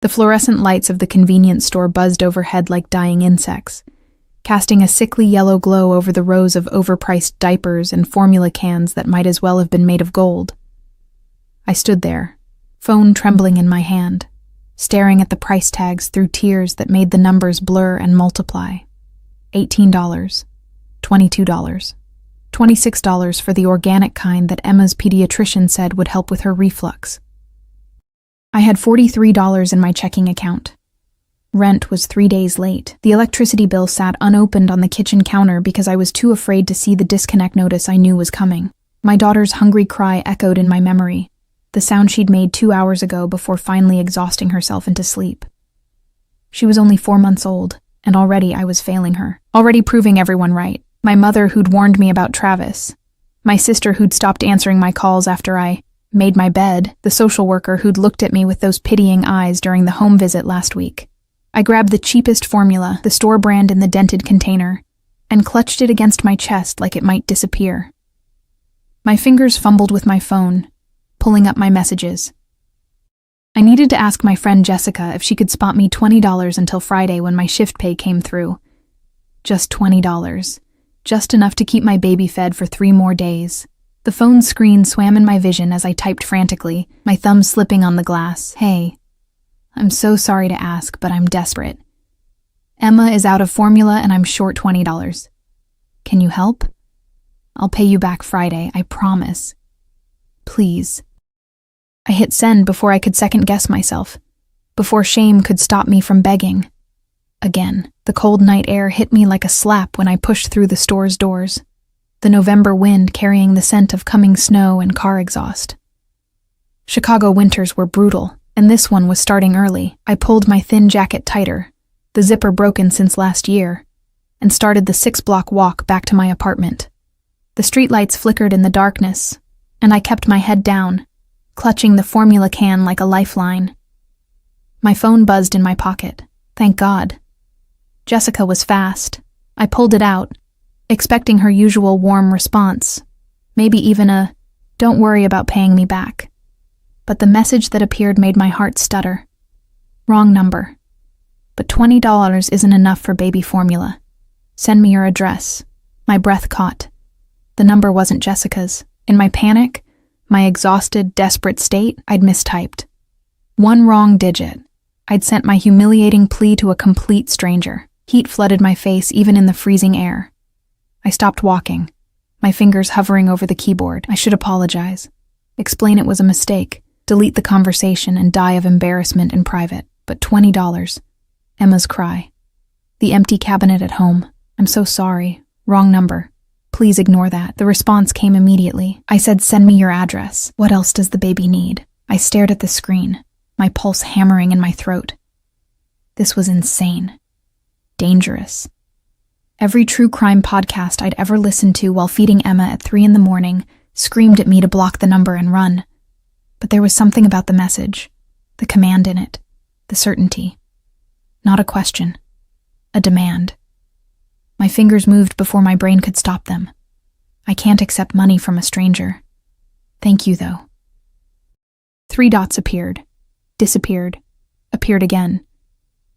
The fluorescent lights of the convenience store buzzed overhead like dying insects, casting a sickly yellow glow over the rows of overpriced diapers and formula cans that might as well have been made of gold. I stood there, phone trembling in my hand, staring at the price tags through tears that made the numbers blur and multiply. $18, $22, $26 for the organic kind that Emma's pediatrician said would help with her reflux. I had $43 in my checking account. Rent was 3 days late. The electricity bill sat unopened on the kitchen counter because I was too afraid to see the disconnect notice I knew was coming. My daughter's hungry cry echoed in my memory, the sound she'd made 2 hours ago before finally exhausting herself into sleep. She was only 4 months old, and already I was failing her, already proving everyone right. My mother who'd warned me about Travis, my sister who'd stopped answering my calls after I made my bed, the social worker who'd looked at me with those pitying eyes during the home visit last week. I grabbed the cheapest formula, the store brand in the dented container, and clutched it against my chest like it might disappear. My fingers fumbled with my phone, pulling up my messages. I needed to ask my friend Jessica if she could spot me $20 until Friday when my shift pay came through. Just $20. Just enough to keep my baby fed for 3 more days. The phone screen swam in my vision as I typed frantically, my thumb slipping on the glass. Hey, I'm so sorry to ask, but I'm desperate. Emma is out of formula and I'm short $20. Can you help? I'll pay you back Friday, I promise. Please. I hit send before I could second-guess myself, before shame could stop me from begging. Again, the cold night air hit me like a slap when I pushed through the store's doors, the November wind carrying the scent of coming snow and car exhaust. Chicago winters were brutal, and this one was starting early. I pulled my thin jacket tighter, the zipper broken since last year, and started the 6-block walk back to my apartment. The streetlights flickered in the darkness, and I kept my head down, clutching the formula can like a lifeline. My phone buzzed in my pocket. Thank God. Jessica was fast. I pulled it out, expecting her usual warm response, maybe even a, "Don't worry about paying me back." But the message that appeared made my heart stutter. Wrong number. But $20 isn't enough for baby formula. Send me your address. My breath caught. The number wasn't Jessica's. In my panic, my exhausted, desperate state, I'd mistyped. One wrong digit. I'd sent my humiliating plea to a complete stranger. Heat flooded my face even in the freezing air. I stopped walking, my fingers hovering over the keyboard. I should apologize, explain it was a mistake, delete the conversation and die of embarrassment in private. But $20. Emma's cry. The empty cabinet at home. I'm so sorry. Wrong number. Please ignore that. The response came immediately. I said, send me your address. What else does the baby need? I stared at the screen, my pulse hammering in my throat. This was insane. Dangerous. Every true crime podcast I'd ever listened to while feeding Emma at 3 a.m. screamed at me to block the number and run. But there was something about the message, the command in it, the certainty. Not a question, a demand. My fingers moved before my brain could stop them. I can't accept money from a stranger. Thank you, though. 3 dots appeared, disappeared, appeared again.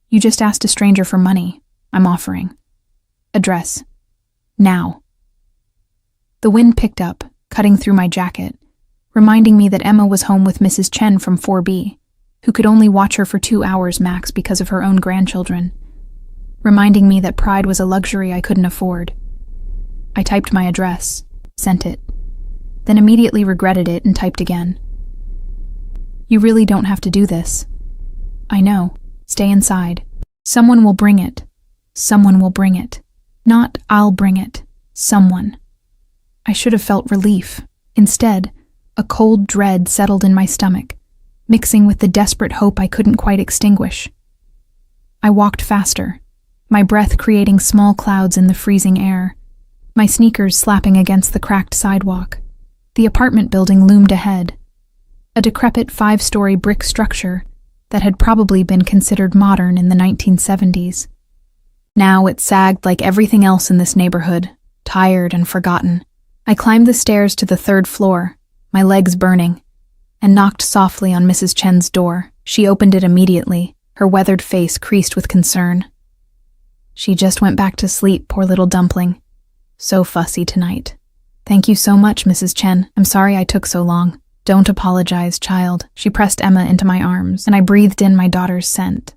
You just asked a stranger for money. I'm offering. Address. Now. The wind picked up, cutting through my jacket, reminding me that Emma was home with Mrs. Chen from 4B, who could only watch her for 2 hours max because of her own grandchildren, reminding me that pride was a luxury I couldn't afford. I typed my address, sent it, then immediately regretted it and typed again. You really don't have to do this. I know. Stay inside. Someone will bring it. Someone will bring it. Not I'll bring it. Someone. I should have felt relief. Instead, a cold dread settled in my stomach, mixing with the desperate hope I couldn't quite extinguish. I walked faster, my breath creating small clouds in the freezing air, my sneakers slapping against the cracked sidewalk. The apartment building loomed ahead, a decrepit 5-story brick structure that had probably been considered modern in the 1970s. Now it sagged like everything else in this neighborhood, tired and forgotten. I climbed the stairs to the 3rd floor, my legs burning, and knocked softly on Mrs. Chen's door. She opened it immediately, her weathered face creased with concern. She just went back to sleep, poor little dumpling. So fussy tonight. Thank you so much, Mrs. Chen. I'm sorry I took so long. Don't apologize, child. She pressed Emma into my arms, and I breathed in my daughter's scent.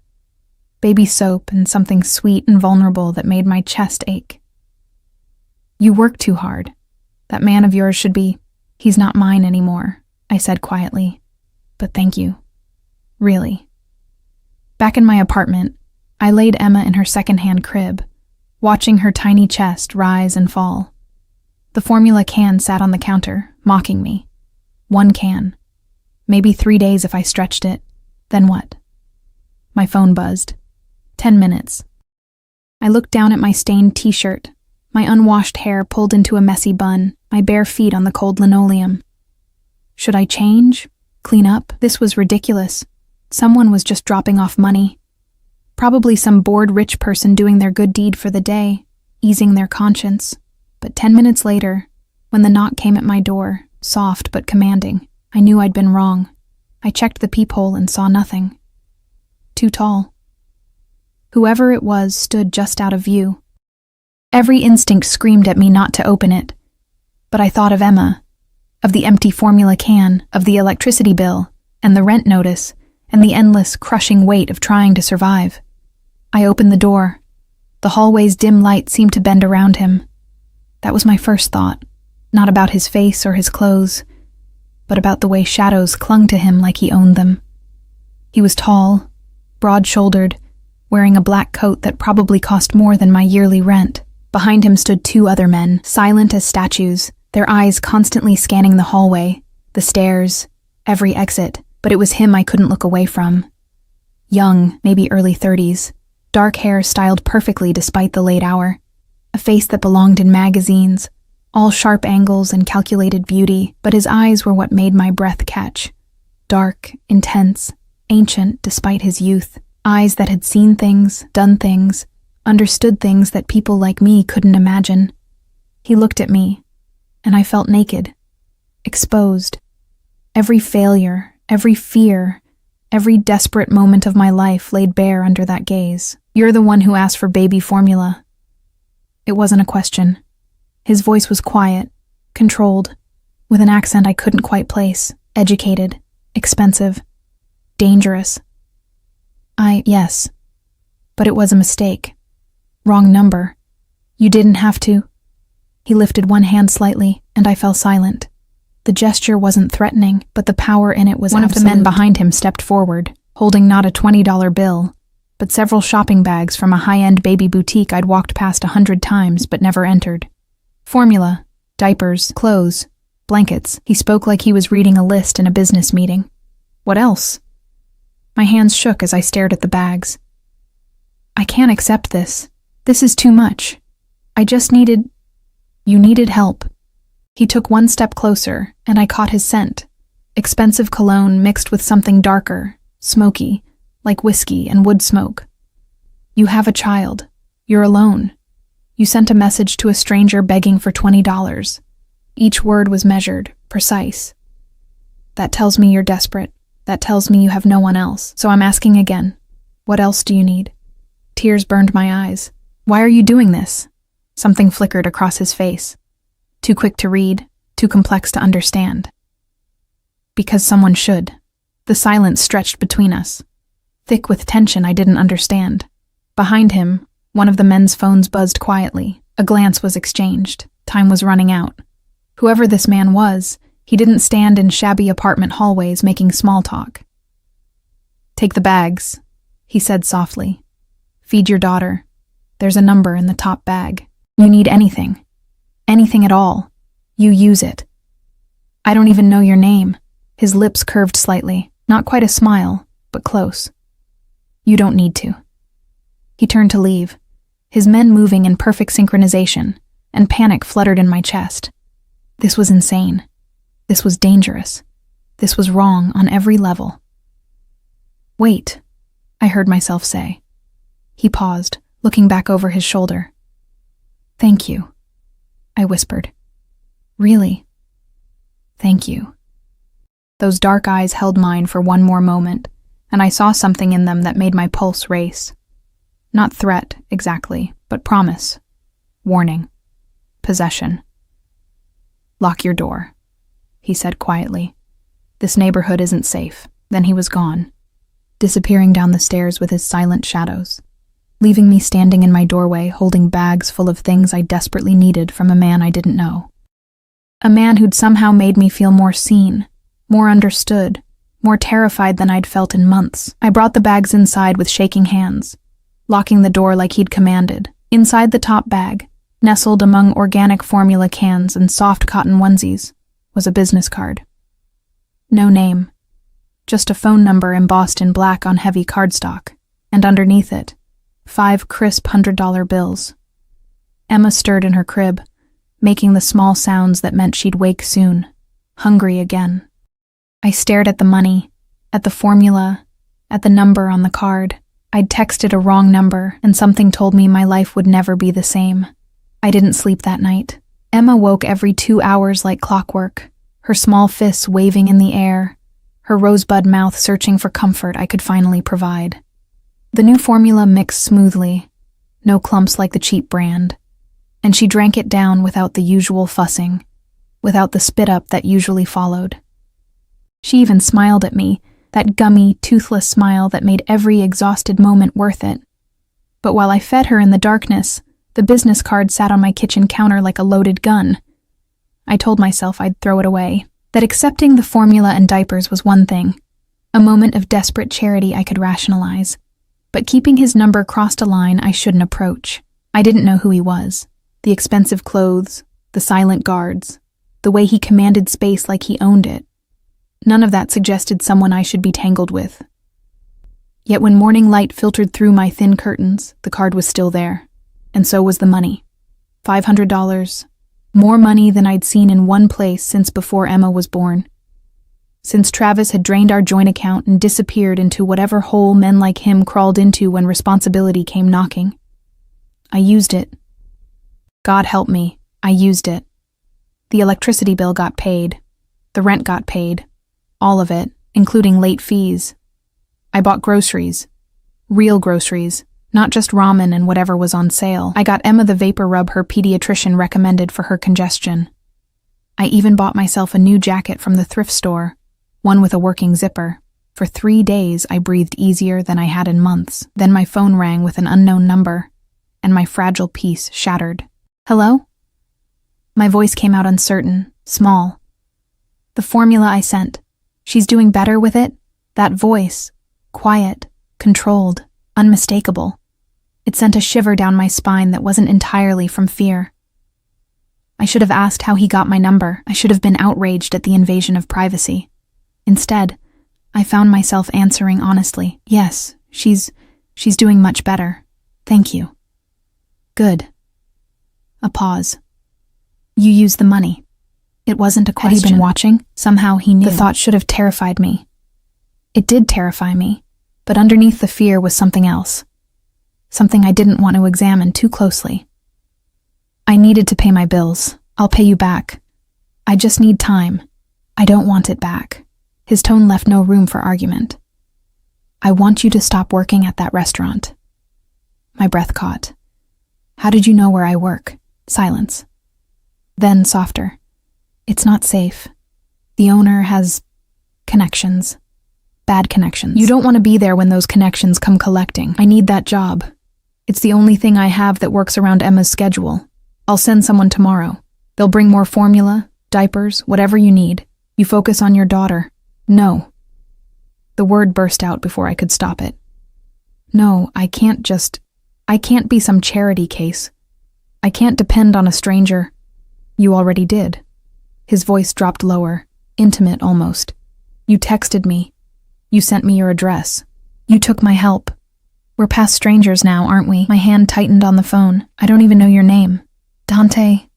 Baby soap and something sweet and vulnerable that made my chest ache. You work too hard. That man of yours should be... He's not mine anymore, I said quietly. But thank you. Really. Back in my apartment, I laid Emma in her second-hand crib, watching her tiny chest rise and fall. The formula can sat on the counter, mocking me. 1 can. Maybe 3 days if I stretched it. Then what? My phone buzzed. 10 minutes. I looked down at my stained t-shirt, my unwashed hair pulled into a messy bun, my bare feet on the cold linoleum. Should I change? Clean up? This was ridiculous. Someone was just dropping off money. Probably some bored rich person doing their good deed for the day, easing their conscience. But 10 minutes later, when the knock came at my door, soft but commanding, I knew I'd been wrong. I checked the peephole and saw nothing. Too tall. Whoever it was stood just out of view. Every instinct screamed at me not to open it. But I thought of Emma, of the empty formula can, of the electricity bill, and the rent notice, and the endless, crushing weight of trying to survive. I opened the door. The hallway's dim light seemed to bend around him. That was my first thought, not about his face or his clothes, but about the way shadows clung to him like he owned them. He was tall, broad-shouldered, wearing a black coat that probably cost more than my yearly rent. Behind him stood 2 other men, silent as statues, their eyes constantly scanning the hallway, the stairs, every exit, but it was him I couldn't look away from. Young, maybe early 30s, dark hair styled perfectly despite the late hour, a face that belonged in magazines, all sharp angles and calculated beauty, but his eyes were what made my breath catch. Dark, intense, ancient despite his youth, eyes that had seen things, done things, understood things that people like me couldn't imagine. He looked at me, and I felt naked, exposed. Every failure, every fear, every desperate moment of my life laid bare under that gaze. You're the one who asked for baby formula. It wasn't a question. His voice was quiet, controlled, with an accent I couldn't quite place, educated, expensive, dangerous. Yes. But it was a mistake. Wrong number. You didn't have to. He lifted one hand slightly, and I fell silent. The gesture wasn't threatening, but the power in it was absolute. One of the men behind him stepped forward, holding not a $20 bill, but several shopping bags from a high-end baby boutique I'd walked past 100 times but never entered. Formula, diapers, clothes, blankets. He spoke like he was reading a list in a business meeting. What else? My hands shook as I stared at the bags. I can't accept this. This is too much. I just needed... You needed help. He took one step closer, and I caught his scent. Expensive cologne mixed with something darker, smoky, like whiskey and wood smoke. You have a child. You're alone. You sent a message to a stranger begging for $20. Each word was measured, precise. That tells me you're desperate. That tells me you have no one else. So I'm asking again. What else do you need? Tears burned my eyes. Why are you doing this? Something flickered across his face. Too quick to read, too complex to understand. Because someone should. The silence stretched between us. Thick with tension I didn't understand. Behind him, one of the men's phones buzzed quietly. A glance was exchanged. Time was running out. Whoever this man was, he didn't stand in shabby apartment hallways making small talk. Take the bags, he said softly. Feed your daughter. There's a number in the top bag. You need anything. Anything at all. You use it. I don't even know your name. His lips curved slightly. Not quite a smile, but close. You don't need to. He turned to leave, his men moving in perfect synchronization, and panic fluttered in my chest. This was insane. This was dangerous. This was wrong on every level. Wait, I heard myself say. He paused, looking back over his shoulder. Thank you, I whispered. Really? Thank you. Those dark eyes held mine for one more moment, and I saw something in them that made my pulse race. Not threat, exactly, but promise. Warning. Possession. "Lock your door," he said quietly. "This neighborhood isn't safe." Then he was gone, disappearing down the stairs with his silent shadows, leaving me standing in my doorway holding bags full of things I desperately needed from a man I didn't know. A man who'd somehow made me feel more seen, more understood, more terrified than I'd felt in months. I brought the bags inside with shaking hands, locking the door like he'd commanded. Inside the top bag, nestled among organic formula cans and soft cotton onesies, was a business card. No name, just a phone number embossed in black on heavy cardstock, and underneath it, 5 crisp $100 bills. Emma stirred in her crib, making the small sounds that meant she'd wake soon, hungry again. I stared at the money, at the formula, at the number on the card. I'd texted a wrong number, and something told me my life would never be the same. I didn't sleep that night. Emma woke every 2 hours like clockwork, her small fists waving in the air, her rosebud mouth searching for comfort I could finally provide. The new formula mixed smoothly, no clumps like the cheap brand, and she drank it down without the usual fussing, without the spit-up that usually followed. She even smiled at me, that gummy, toothless smile that made every exhausted moment worth it. But while I fed her in the darkness, the business card sat on my kitchen counter like a loaded gun. I told myself I'd throw it away, that accepting the formula and diapers was one thing, a moment of desperate charity I could rationalize. But keeping his number crossed a line I shouldn't approach. I didn't know who he was. The expensive clothes, the silent guards, the way he commanded space like he owned it. None of that suggested someone I should be tangled with. Yet when morning light filtered through my thin curtains, the card was still there. And so was the money. $500. More money than I'd seen in one place since before Emma was born. Since Travis had drained our joint account and disappeared into whatever hole men like him crawled into when responsibility came knocking. I used it. God help me, I used it. The electricity bill got paid. The rent got paid. All of it, including late fees. I bought groceries. Real groceries. Not just ramen and whatever was on sale. I got Emma the vapor rub her pediatrician recommended for her congestion. I even bought myself a new jacket from the thrift store, one with a working zipper. For 3 days, I breathed easier than I had in months. Then my phone rang with an unknown number, and my fragile peace shattered. "Hello?" My voice came out uncertain, small. "The formula I sent. She's doing better with it?" That voice, quiet, controlled, unmistakable. It sent a shiver down my spine that wasn't entirely from fear. I should have asked how he got my number. I should have been outraged at the invasion of privacy. Instead, I found myself answering honestly, "Yes, she's doing much better. Thank you." "Good." A pause. "You used the money." It wasn't a question. Had he been watching? Somehow he knew. The thought should have terrified me. It did terrify me, but underneath the fear was something else. Something I didn't want to examine too closely. "I needed to pay my bills. I'll pay you back. I just need time. I don't want it back." His tone left no room for argument. "I want you to stop working at that restaurant." My breath caught. "How did you know where I work?" Silence. Then softer. "It's not safe. The owner has connections. Bad connections. You don't want to be there when those connections come collecting. I need that job. It's the only thing I have that works around Emma's schedule. I'll send someone tomorrow. They'll bring more formula, diapers, whatever you need. You focus on your daughter." "No." The word burst out before I could stop it. "No, I can't be some charity case. I can't depend on a stranger." "You already did." His voice dropped lower, intimate almost. "You texted me. You sent me your address. You took my help. We're past strangers now, aren't we?" My hand tightened on the phone. "I don't even know your name." "Dante."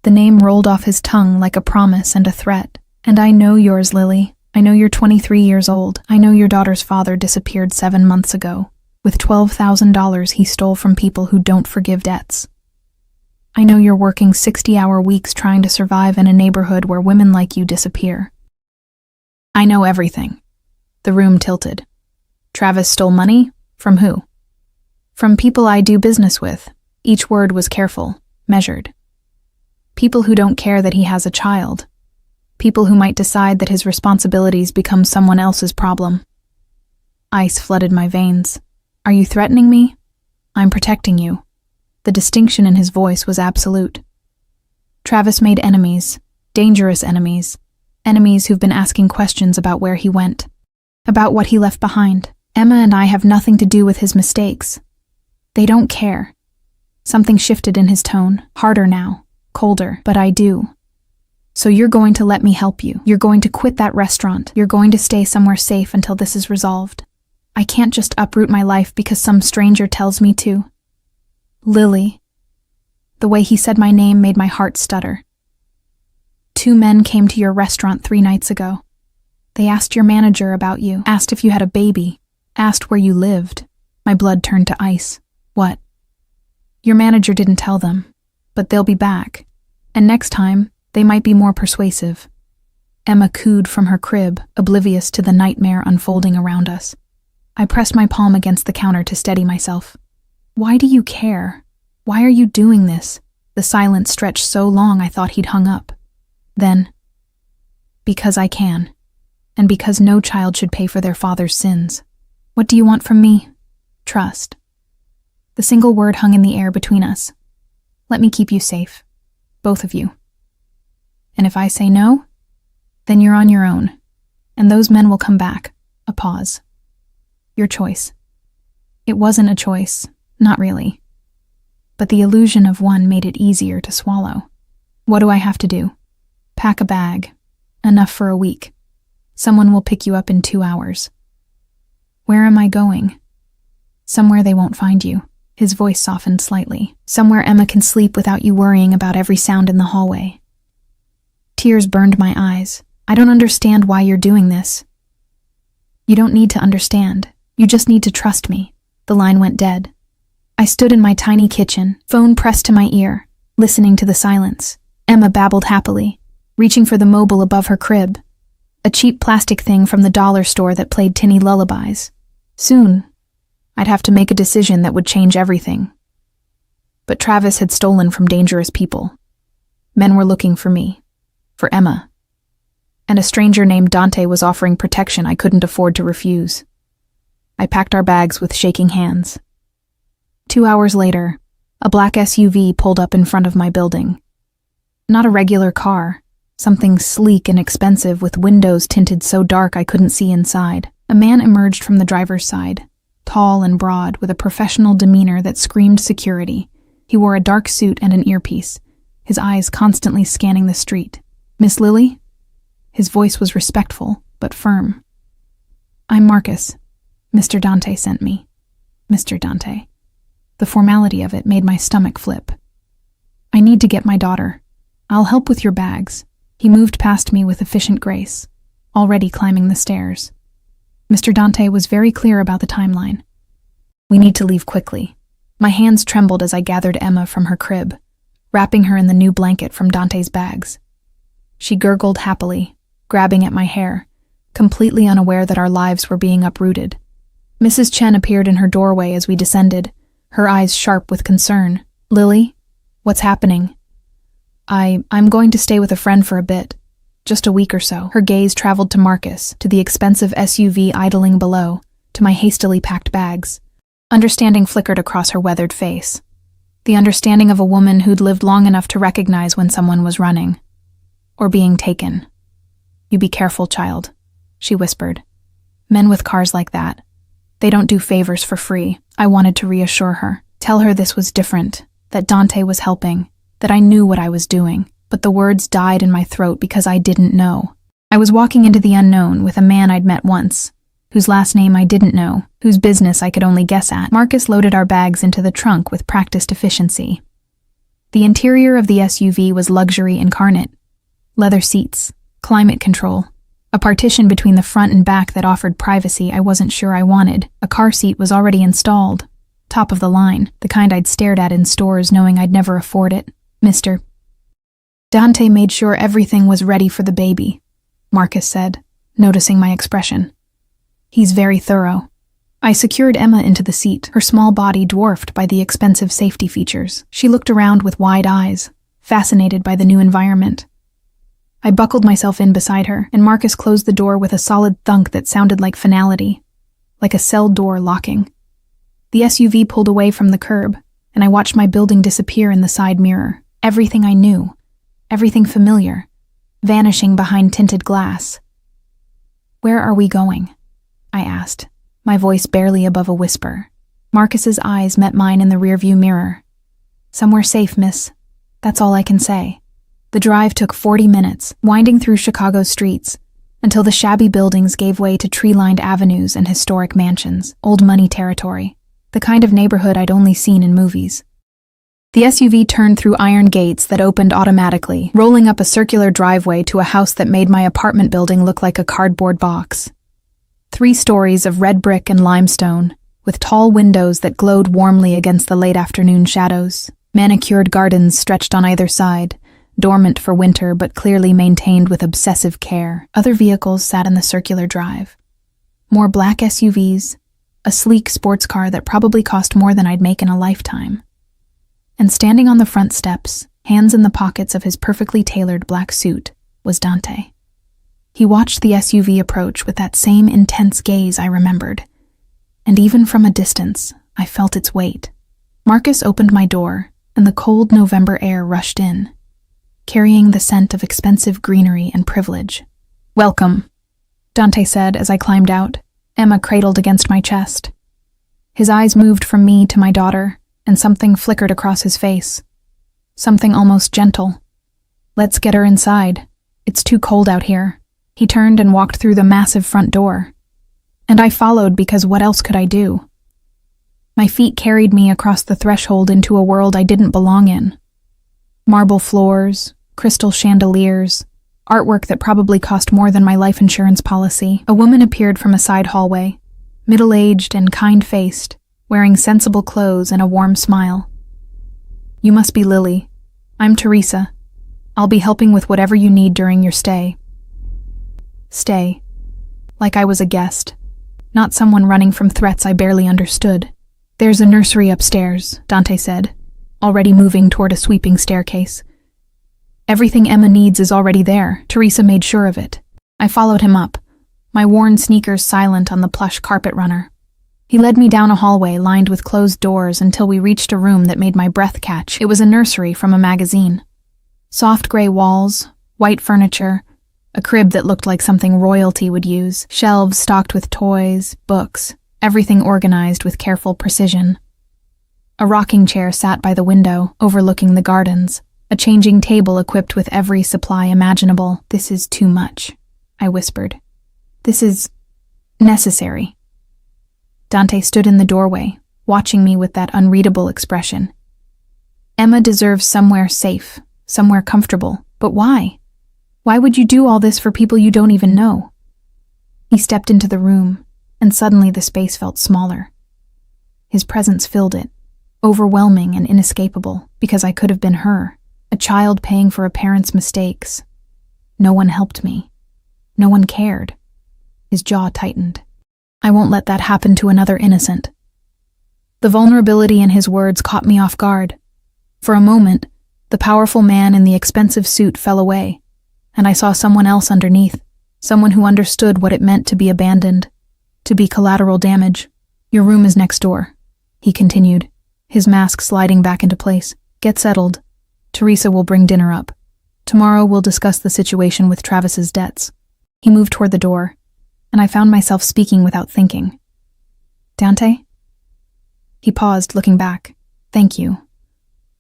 The name rolled off his tongue like a promise and a threat. "And I know yours, Lily. I know you're 23 years old. I know your daughter's father disappeared 7 months ago, with $12,000 he stole from people who don't forgive debts. I know you're working 60-hour weeks trying to survive in a neighborhood where women like you disappear. I know everything. The room tilted. Travis stole money? From who? From people I do business with. Each word was careful, measured. People who don't care that he has a child. People who might decide that his responsibilities become someone else's problem. Ice flooded my veins. Are you threatening me? I'm protecting you. The distinction in his voice was absolute. Travis made enemies, dangerous enemies, enemies who've been asking questions about where he went, about what he left behind. Emma and I have nothing to do with his mistakes. They don't care. Something shifted in his tone, harder now, colder, but I do. So you're going to let me help you. You're going to quit that restaurant. You're going to stay somewhere safe until this is resolved. I can't just uproot my life because some stranger tells me to. Lily. The way he said my name made my heart stutter. 2 men came to your restaurant 3 nights ago. They asked your manager about you, asked if you had a baby, asked where you lived. My blood turned to ice. What? Your manager didn't tell them, but they'll be back. And next time, they might be more persuasive. Emma cooed from her crib, oblivious to the nightmare unfolding around us. I pressed my palm against the counter to steady myself. Why do you care? Why are you doing this? The silence stretched so long I thought he'd hung up. Then, because I can, and because no child should pay for their father's sins. What do you want from me? Trust. The single word hung in the air between us. Let me keep you safe, both of you. And if I say no, then you're on your own, and those men will come back. A pause. Your choice. It wasn't a choice, not really. But the illusion of one made it easier to swallow. What do I have to do? Pack a bag. Enough for a week. Someone will pick you up in 2 hours. Where am I going? Somewhere they won't find you. His voice softened slightly. Somewhere Emma can sleep without you worrying about every sound in the hallway. Tears burned my eyes. I don't understand why you're doing this. You don't need to understand. You just need to trust me. The line went dead. I stood in my tiny kitchen, phone pressed to my ear, listening to the silence. Emma babbled happily, reaching for the mobile above her crib, a cheap plastic thing from the dollar store that played tinny lullabies. Soon, I'd have to make a decision that would change everything. But Travis had stolen from dangerous people. Men were looking for me, for Emma. And a stranger named Dante was offering protection I couldn't afford to refuse. I packed our bags with shaking hands. 2 hours later, a black SUV pulled up in front of my building. Not a regular car, something sleek and expensive with windows tinted so dark I couldn't see inside. A man emerged from the driver's side, tall and broad, with a professional demeanor that screamed security. He wore a dark suit and an earpiece, his eyes constantly scanning the street. Miss Lily? His voice was respectful, but firm. I'm Marcus. Mr. Dante sent me. Mr. Dante. The formality of it made my stomach flip. I need to get my daughter. I'll help with your bags. He moved past me with efficient grace, already climbing the stairs. Mr. Dante was very clear about the timeline. We need to leave quickly. My hands trembled as I gathered Emma from her crib, wrapping her in the new blanket from Dante's bags. She gurgled happily, grabbing at my hair, completely unaware that our lives were being uprooted. Mrs. Chen appeared in her doorway as we descended, her eyes sharp with concern. Lily? What's happening? I'm going to stay with a friend for a bit. Just a week or so. Her gaze traveled to Marcus, to the expensive SUV idling below, to my hastily packed bags. Understanding flickered across her weathered face. The understanding of a woman who'd lived long enough to recognize when someone was running. Or being taken. You be careful, child, she whispered. Men with cars like that. They don't do favors for free. I wanted to reassure her. Tell her this was different, that Dante was helping, that I knew what I was doing. But the words died in my throat because I didn't know. I was walking into the unknown with a man I'd met once, whose last name I didn't know, whose business I could only guess at. Marcus loaded our bags into the trunk with practiced efficiency. The interior of the SUV was luxury incarnate. Leather seats, climate control, a partition between the front and back that offered privacy I wasn't sure I wanted. A car seat was already installed, top of the line, the kind I'd stared at in stores knowing I'd never afford it. Mr. Dante made sure everything was ready for the baby, Marcus said, noticing my expression. He's very thorough. I secured Emma into the seat, her small body dwarfed by the expensive safety features. She looked around with wide eyes, fascinated by the new environment. I buckled myself in beside her, and Marcus closed the door with a solid thunk that sounded like finality, like a cell door locking. The SUV pulled away from the curb, and I watched my building disappear in the side mirror. Everything I knew, everything familiar, vanishing behind tinted glass. "Where are we going?" I asked, my voice barely above a whisper. Marcus's eyes met mine in the rearview mirror. "Somewhere safe, miss. That's all I can say." The drive took 40 minutes, winding through Chicago's streets, until the shabby buildings gave way to tree-lined avenues and historic mansions, old money territory, the kind of neighborhood I'd only seen in movies. The SUV turned through iron gates that opened automatically, rolling up a circular driveway to a house that made my apartment building look like a cardboard box. 3 stories of red brick and limestone, with tall windows that glowed warmly against the late afternoon shadows. Manicured gardens stretched on either side, dormant for winter but clearly maintained with obsessive care. Other vehicles sat in the circular drive. More black SUVs, a sleek sports car that probably cost more than I'd make in a lifetime. And standing on the front steps, hands in the pockets of his perfectly tailored black suit, was Dante. He watched the SUV approach with that same intense gaze I remembered, and even from a distance, I felt its weight. Marcus opened my door, and the cold November air rushed in, carrying the scent of expensive greenery and privilege. "Welcome," Dante said as I climbed out, Emma cradled against my chest. His eyes moved from me to my daughter, and something flickered across his face. Something almost gentle. "Let's get her inside. It's too cold out here." He turned and walked through the massive front door. And I followed because what else could I do? My feet carried me across the threshold into a world I didn't belong in. Marble floors, crystal chandeliers, artwork that probably cost more than my life insurance policy. A woman appeared from a side hallway, middle-aged and kind-faced, wearing sensible clothes and a warm smile. "You must be Lily. I'm Teresa. I'll be helping with whatever you need during your stay." Stay. Like I was a guest, not someone running from threats I barely understood. "There's a nursery upstairs," Dante said, already moving toward a sweeping staircase. "Everything Emma needs is already there. Teresa made sure of it." I followed him up, my worn sneakers silent on the plush carpet runner. He led me down a hallway lined with closed doors until we reached a room that made my breath catch. It was a nursery from a magazine. Soft gray walls, white furniture, a crib that looked like something royalty would use, shelves stocked with toys, books, everything organized with careful precision. A rocking chair sat by the window, overlooking the gardens, a changing table equipped with every supply imaginable. "This is too much," I whispered. "This is necessary." Dante stood in the doorway, watching me with that unreadable expression. "Emma deserves somewhere safe, somewhere comfortable, but why? Why would you do all this for people you don't even know?" He stepped into the room, and suddenly the space felt smaller. His presence filled it, overwhelming and inescapable, because I could have been her, a child paying for a parent's mistakes. No one helped me. No one cared. His jaw tightened. "I won't let that happen to another innocent." The vulnerability in his words caught me off guard. For a moment, the powerful man in the expensive suit fell away, and I saw someone else underneath, someone who understood what it meant to be abandoned, to be collateral damage. "Your room is next door," he continued, his mask sliding back into place. "Get settled. Teresa will bring dinner up. Tomorrow we'll discuss the situation with Travis's debts." He moved toward the door, and I found myself speaking without thinking. "Dante?" He paused, looking back. "Thank you.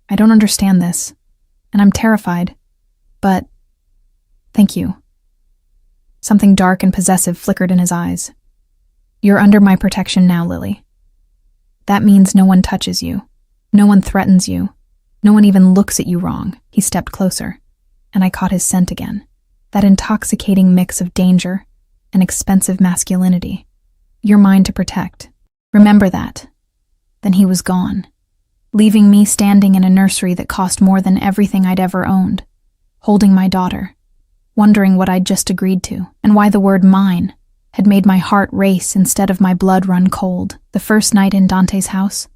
I don't understand this, and I'm terrified, but thank you." Something dark and possessive flickered in his eyes. "You're under my protection now, Lily. That means no one touches you. No one threatens you. No one even looks at you wrong." He stepped closer, and I caught his scent again. That intoxicating mix of danger and expensive masculinity. "You're mine to protect. Remember that." Then he was gone, leaving me standing in a nursery that cost more than everything I'd ever owned, holding my daughter, wondering what I'd just agreed to, and why the word mine had made my heart race instead of my blood run cold. The first night in Dante's house,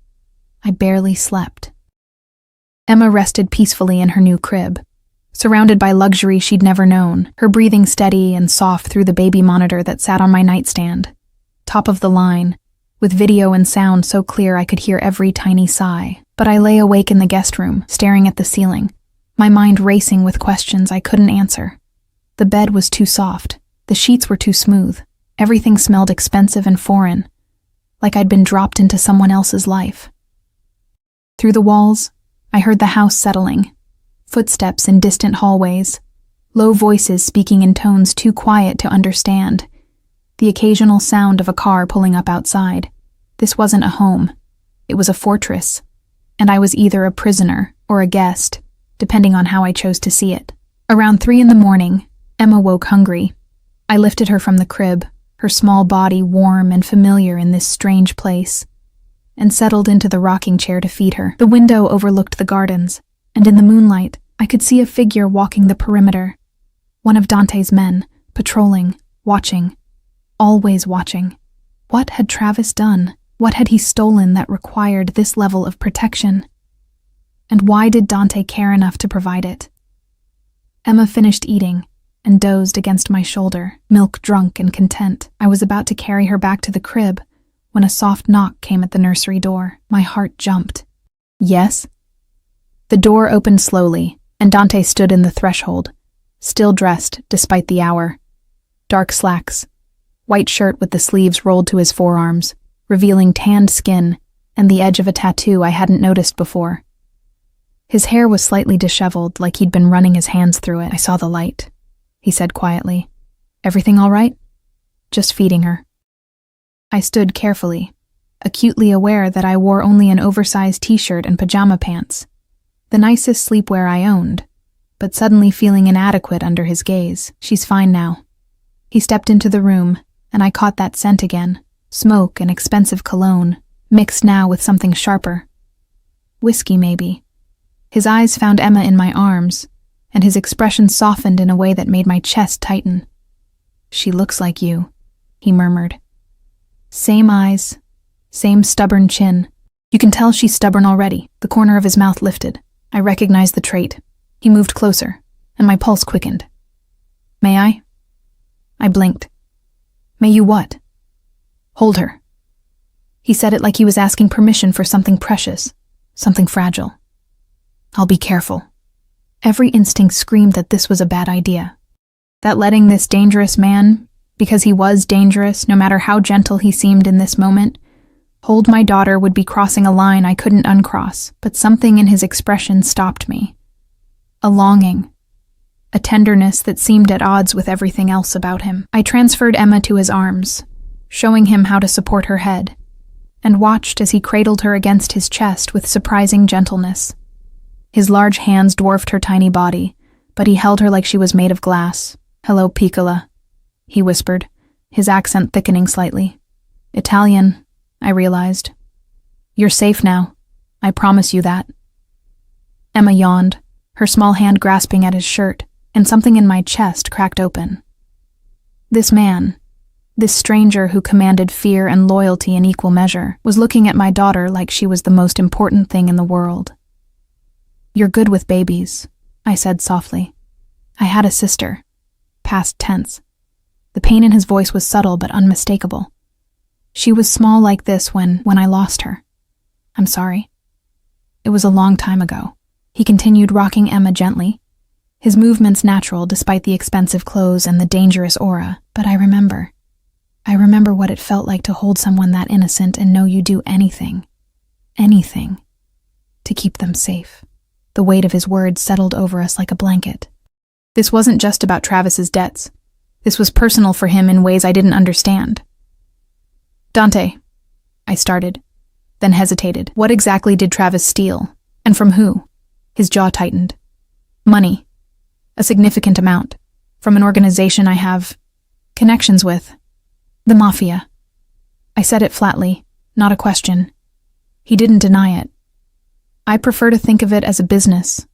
I barely slept. Emma rested peacefully in her new crib, surrounded by luxury she'd never known, her breathing steady and soft through the baby monitor that sat on my nightstand, top of the line, with video and sound so clear I could hear every tiny sigh. But I lay awake in the guest room, staring at the ceiling, my mind racing with questions I couldn't answer. The bed was too soft, the sheets were too smooth, everything smelled expensive and foreign, like I'd been dropped into someone else's life. Through the walls, I heard the house settling, footsteps in distant hallways, low voices speaking in tones too quiet to understand, the occasional sound of a car pulling up outside. This wasn't a home, it was a fortress, and I was either a prisoner or a guest, depending on how I chose to see it. Around 3 a.m, Emma woke hungry. I lifted her from the crib, her small body warm and familiar in this strange place, and settled into the rocking chair to feed her. The window overlooked the gardens, and in the moonlight, I could see a figure walking the perimeter. One of Dante's men, patrolling, watching, always watching. What had Travis done? What had he stolen that required this level of protection? And why did Dante care enough to provide it? Emma finished eating and dozed against my shoulder, milk drunk and content. I was about to carry her back to the crib when a soft knock came at the nursery door. My heart jumped. Yes? The door opened slowly, and Dante stood in the threshold, still dressed despite the hour. Dark slacks, white shirt with the sleeves rolled to his forearms, revealing tanned skin and the edge of a tattoo I hadn't noticed before. His hair was slightly disheveled, like he'd been running his hands through it. I saw the light, he said quietly. Everything all right? Just feeding her. I stood carefully, acutely aware that I wore only an oversized t-shirt and pajama pants, the nicest sleepwear I owned, but suddenly feeling inadequate under his gaze. She's fine now. He stepped into the room, and I caught that scent again, smoke and expensive cologne, mixed now with something sharper. Whiskey, maybe. His eyes found Emma in my arms, and his expression softened in a way that made my chest tighten. She looks like you, he murmured. Same eyes, same stubborn chin. You can tell she's stubborn already. The corner of his mouth lifted. I recognized the trait. He moved closer, and my pulse quickened. May I? I blinked. May you what? Hold her. He said it like he was asking permission for something precious, something fragile. I'll be careful. Every instinct screamed that this was a bad idea. That letting this dangerous man, because he was dangerous no matter how gentle he seemed in this moment, hold my daughter would be crossing a line I couldn't uncross, but something in his expression stopped me. A longing. A tenderness that seemed at odds with everything else about him. I transferred Emma to his arms, showing him how to support her head, and watched as he cradled her against his chest with surprising gentleness. His large hands dwarfed her tiny body, but he held her like she was made of glass. Hello, Piccola, he whispered, his accent thickening slightly. Italian, I realized. You're safe now. I promise you that. Emma yawned, her small hand grasping at his shirt, and something in my chest cracked open. This man, this stranger who commanded fear and loyalty in equal measure, was looking at my daughter like she was the most important thing in the world. You're good with babies, I said softly. I had a sister. Past tense. The pain in his voice was subtle but unmistakable. She was small like this when I lost her. I'm sorry. It was a long time ago. He continued rocking Emma gently, his movements natural despite the expensive clothes and the dangerous aura. But I remember what it felt like to hold someone that innocent and know you do anything, to keep them safe. The weight of his words settled over us like a blanket. This wasn't just about Travis's debts. This was personal for him in ways I didn't understand. Dante, I started, then hesitated. What exactly did Travis steal? And from who? His jaw tightened. Money. A significant amount. From an organization I have connections with. The Mafia. I said it flatly, not a question. He didn't deny it. I prefer to think of it as a business.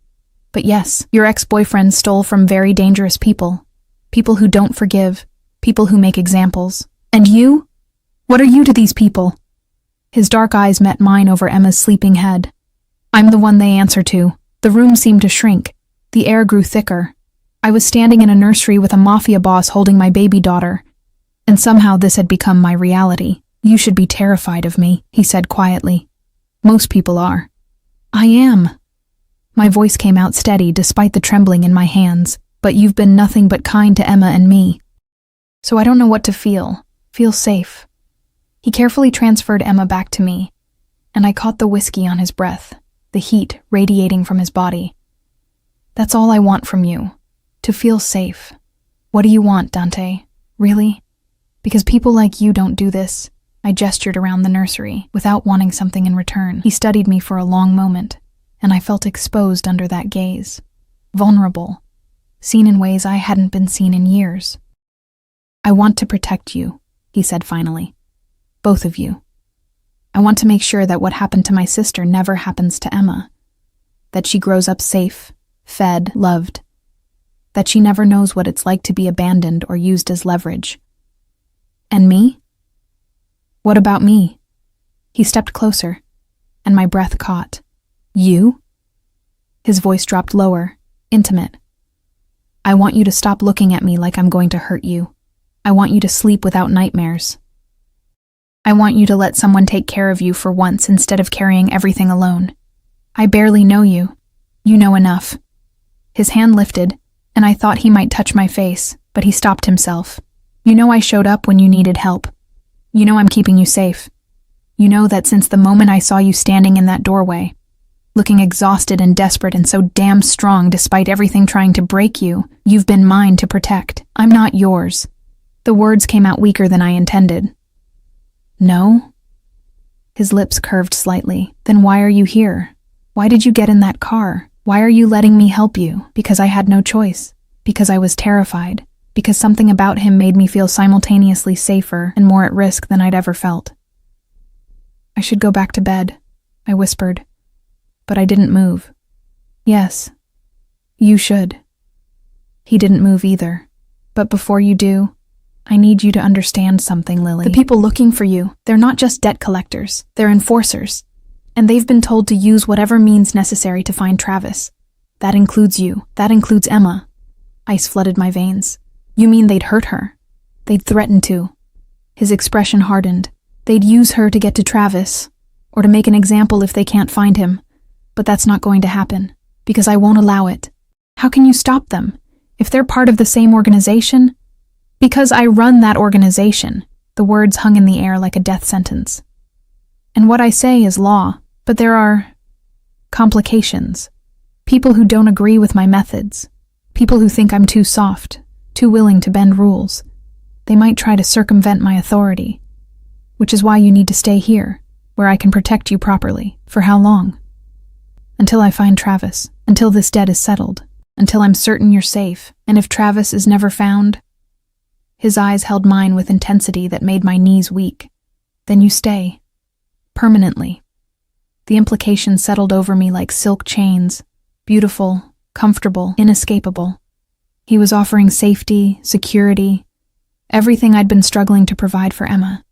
But yes, your ex-boyfriend stole from very dangerous people, People who don't forgive, people who make examples. And you? What are you to these people? His dark eyes met mine over Emma's sleeping head. I'm the one they answer to. The room seemed to shrink. The air grew thicker. I was standing in a nursery with a mafia boss holding my baby daughter. And somehow this had become my reality. You should be terrified of me, he said quietly. Most people are. I am. My voice came out steady despite the trembling in my hands. But you've been nothing but kind to Emma and me. So I don't know what to feel. Feel safe. He carefully transferred Emma back to me, and I caught the whiskey on his breath, the heat radiating from his body. That's all I want from you. To feel safe. What do you want, Dante? Really? Because people like you don't do this. I gestured around the nursery, without wanting something in return. He studied me for a long moment, and I felt exposed under that gaze. Vulnerable. Seen in ways I hadn't been seen in years. I want to protect you, he said finally. Both of you. I want to make sure that what happened to my sister never happens to Emma. That she grows up safe, fed, loved. That she never knows what it's like to be abandoned or used as leverage. And me? What about me? He stepped closer, and my breath caught. You? His voice dropped lower, intimate. I want you to stop looking at me like I'm going to hurt you. I want you to sleep without nightmares. I want you to let someone take care of you for once instead of carrying everything alone. I barely know you. You know enough. His hand lifted, and I thought he might touch my face, but he stopped himself. You know I showed up when you needed help. You know I'm keeping you safe. You know that since the moment I saw you standing in that doorway, looking exhausted and desperate and so damn strong despite everything trying to break you, you've been mine to protect. I'm not yours. The words came out weaker than I intended. No? His lips curved slightly. Then why are you here? Why did you get in that car? Why are you letting me help you? Because I had no choice. Because I was terrified. Because something about him made me feel simultaneously safer and more at risk than I'd ever felt. I should go back to bed, I whispered. But I didn't move. Yes, you should. He didn't move either. But before you do, I need you to understand something, Lily. The people looking for you, they're not just debt collectors, they're enforcers. And they've been told to use whatever means necessary to find Travis. That includes you. That includes Emma. Ice flooded my veins. You mean they'd hurt her? They'd threaten to. His expression hardened. They'd use her to get to Travis, or to make an example if they can't find him. But that's not going to happen, because I won't allow it. How can you stop them? If they're part of the same organization? Because I run that organization. The words hung in the air like a death sentence. And what I say is law, but there are complications. People who don't agree with my methods. People who think I'm too soft, too willing to bend rules. They might try to circumvent my authority. Which is why you need to stay here, where I can protect you properly. For how long? Until I find Travis. Until this debt is settled. Until I'm certain you're safe. And if Travis is never found... His eyes held mine with intensity that made my knees weak. Then you stay. Permanently. The implications settled over me like silk chains. Beautiful, comfortable, inescapable. He was offering safety, security, everything I'd been struggling to provide for Emma.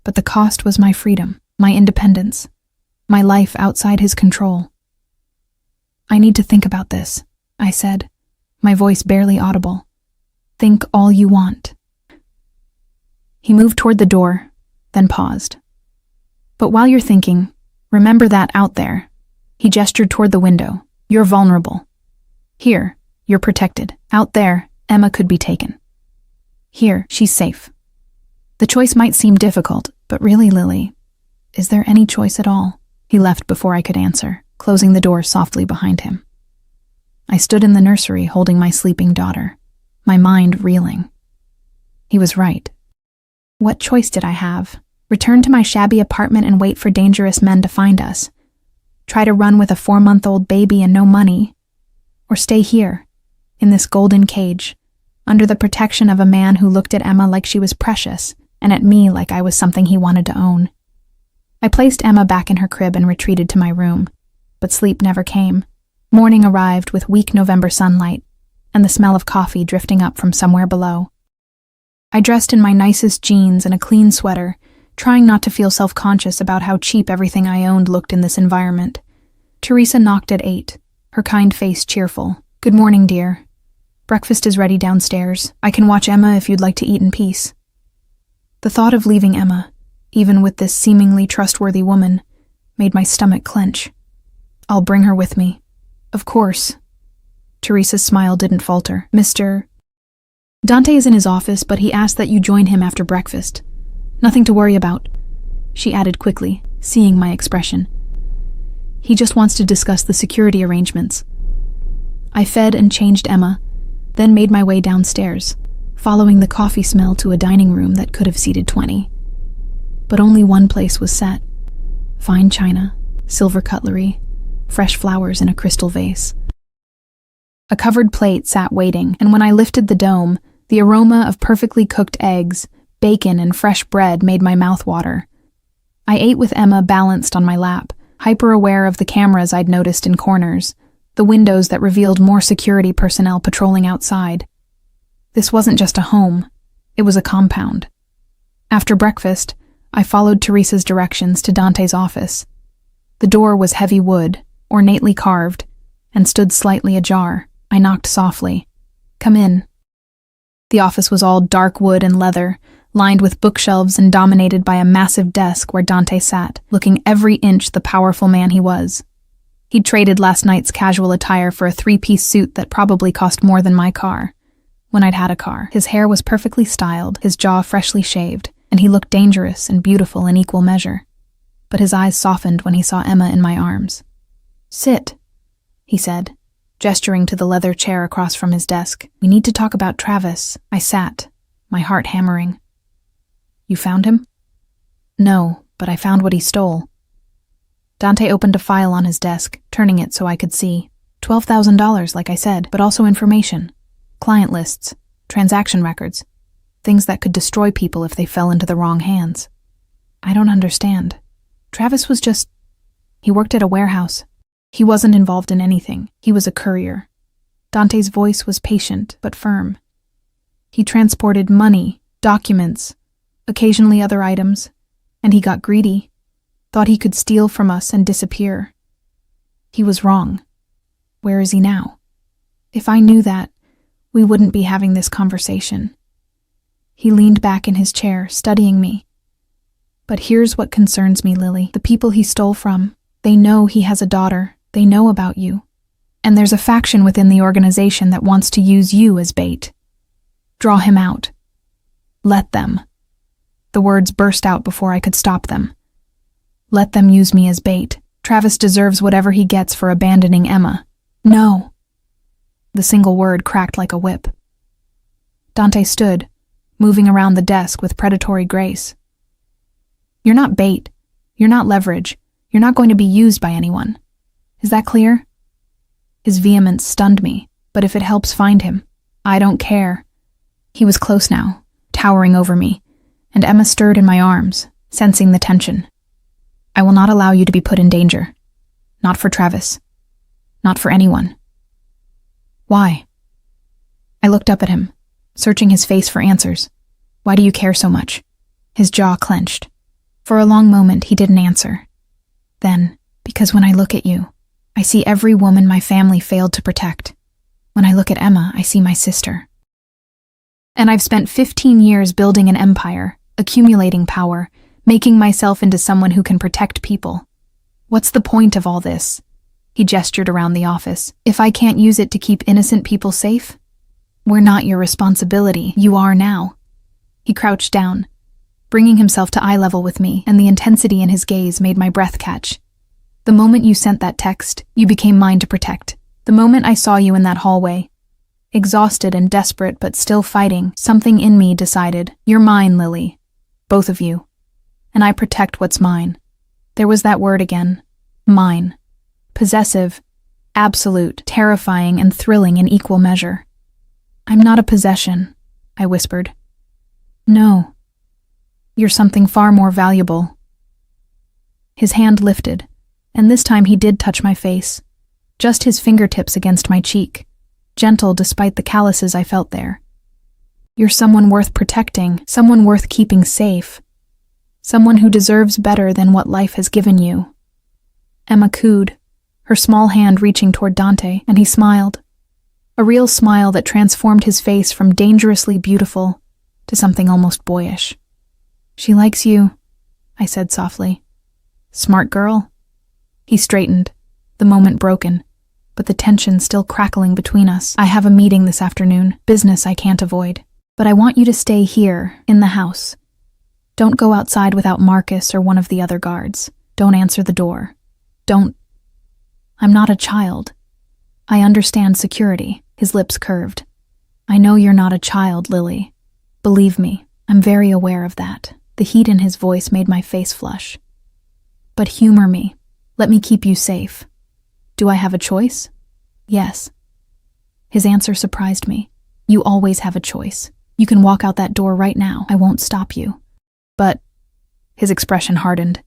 But the cost was my freedom, my independence, my life outside his control. I need to think about this, I said, my voice barely audible. Think all you want. He moved toward the door, then paused. But while you're thinking, remember that out there. He gestured toward the window. You're vulnerable. Here, you're protected. Out there, Emma could be taken. Here, she's safe. The choice might seem difficult, but really, Lily, is there any choice at all? He left before I could answer, closing the door softly behind him. I stood in the nursery holding my sleeping daughter, my mind reeling. He was right. What choice did I have? Return to my shabby apartment and wait for dangerous men to find us? Try to run with a 4-month-old baby and no money? Or stay here, in this golden cage, under the protection of a man who looked at Emma like she was precious and at me like I was something he wanted to own? I placed Emma back in her crib and retreated to my room, but sleep never came. Morning arrived with weak November sunlight, and the smell of coffee drifting up from somewhere below. I dressed in my nicest jeans and a clean sweater, trying not to feel self-conscious about how cheap everything I owned looked in this environment. Teresa knocked at 8, her kind face cheerful. "Good morning, dear. Breakfast is ready downstairs. I can watch Emma if you'd like to eat in peace." The thought of leaving Emma, even with this seemingly trustworthy woman, made my stomach clench. "I'll bring her with me." "Of course." Teresa's smile didn't falter. "Mr. Dante is in his office, but he asked that you join him after breakfast. Nothing to worry about," she added quickly, seeing my expression. "He just wants to discuss the security arrangements." I fed and changed Emma, then made my way downstairs, following the coffee smell to a dining room that could have seated 20. But only one place was set. Fine china, silver cutlery, fresh flowers in a crystal vase. A covered plate sat waiting, and when I lifted the dome, the aroma of perfectly cooked eggs, bacon, and fresh bread made my mouth water. I ate with Emma balanced on my lap, hyper-aware of the cameras I'd noticed in corners, the windows that revealed more security personnel patrolling outside. This wasn't just a home, it was a compound. After breakfast, I followed Teresa's directions to Dante's office. The door was heavy wood, ornately carved, and stood slightly ajar. I knocked softly. "Come in." The office was all dark wood and leather, lined with bookshelves and dominated by a massive desk where Dante sat, looking every inch the powerful man he was. He'd traded last night's casual attire for a 3-piece suit that probably cost more than my car, when I'd had a car. His hair was perfectly styled, his jaw freshly shaved, and he looked dangerous and beautiful in equal measure. But his eyes softened when he saw Emma in my arms. "Sit," he said, gesturing to the leather chair across from his desk. "We need to talk about Travis." I sat, my heart hammering. "You found him?" "No, but I found what he stole." Dante opened a file on his desk, turning it so I could see. $12,000, like I said, but also information. Client lists, transaction records, things that could destroy people if they fell into the wrong hands. "I don't understand. Travis was just... He worked at a warehouse. He wasn't involved in anything. He was a courier." Dante's voice was patient but firm. "He transported money, documents, occasionally other items, and he got greedy, thought he could steal from us and disappear. He was wrong. Where is he now? If I knew that, we wouldn't be having this conversation." He leaned back in his chair, studying me. "But here's what concerns me, Lily. The people he stole from, they know he has a daughter. They know about you. And there's a faction within the organization that wants to use you as bait. Draw him out. Let them." The words burst out before I could stop them. "Let them use me as bait. Travis deserves whatever he gets for abandoning Emma." "No." The single word cracked like a whip. Dante stood, moving around the desk with predatory grace. "You're not bait. You're not leverage. You're not going to be used by anyone. Is that clear?" His vehemence stunned me, but if it helps find him, I don't care. He was close now, towering over me, and Emma stirred in my arms, sensing the tension. "I will not allow you to be put in danger. Not for Travis. Not for anyone." "Why?" I looked up at him, searching his face for answers. "Why do you care so much?" His jaw clenched. For a long moment, he didn't answer. Then, "Because when I look at you, I see every woman my family failed to protect. When I look at Emma, I see my sister. And I've spent 15 years building an empire, accumulating power, making myself into someone who can protect people. What's the point of all this?" He gestured around the office. "If I can't use it to keep innocent people safe? We're not your responsibility. You are now." He crouched down, bringing himself to eye level with me, and the intensity in his gaze made my breath catch. "The moment you sent that text, you became mine to protect. The moment I saw you in that hallway, exhausted and desperate but still fighting, something in me decided, you're mine, Lily. Both of you. And I protect what's mine." There was that word again. Mine. Possessive, absolute, terrifying, and thrilling in equal measure. "I'm not a possession," I whispered. "No. You're something far more valuable." His hand lifted, and this time he did touch my face, just his fingertips against my cheek. gentle despite the calluses I felt there. You're someone worth protecting, someone worth keeping safe, someone who deserves better than what life has given you. Emma cooed, her small hand reaching toward Dante, and he smiled. A real smile that transformed his face from dangerously beautiful to something almost boyish. She likes you, I said softly. Smart girl? He straightened, the moment broken, but the tension still crackling between us. I have a meeting this afternoon, business I can't avoid. But I want you to stay here, in the house. Don't go outside without Marcus or one of the other guards. Don't answer the door. Don't. I'm not a child. I understand security. His lips curved. I know you're not a child, Lily. Believe me, I'm very aware of that. The heat in his voice made my face flush. But humor me. Let me keep you safe. Do I have a choice? Yes. His answer surprised me. You always have a choice. You can walk out that door right now. I won't stop you. But, his expression hardened,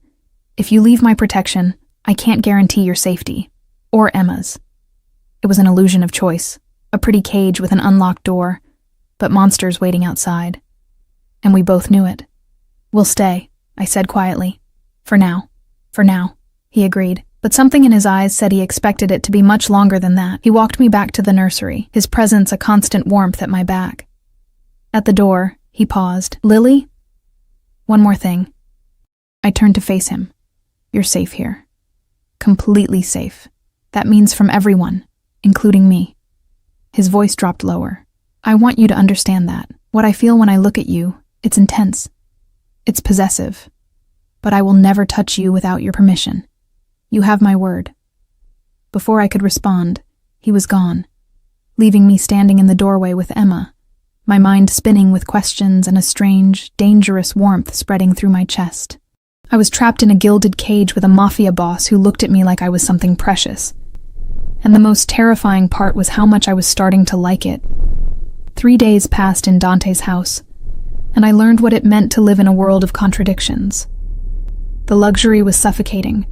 if you leave my protection, I can't guarantee your safety. Or Emma's. It was an illusion of choice. A pretty cage with an unlocked door, but monsters waiting outside. And we both knew it. We'll stay, I said quietly. For now. For now, he agreed. But something in his eyes said he expected it to be much longer than that. He walked me back to the nursery, his presence a constant warmth at my back. At the door, he paused. Lily? One more thing. I turned to face him. You're safe here. Completely safe. That means from everyone, including me. His voice dropped lower. I want you to understand that. What I feel when I look at you, it's intense. It's possessive. But I will never touch you without your permission. You have my word. Before I could respond, he was gone, leaving me standing in the doorway with Emma, my mind spinning with questions and a strange, dangerous warmth spreading through my chest. I was trapped in a gilded cage with a Mafia boss who looked at me like I was something precious. And the most terrifying part was how much I was starting to like it. 3 days passed in Dante's house, and I learned what it meant to live in a world of contradictions. The luxury was suffocating.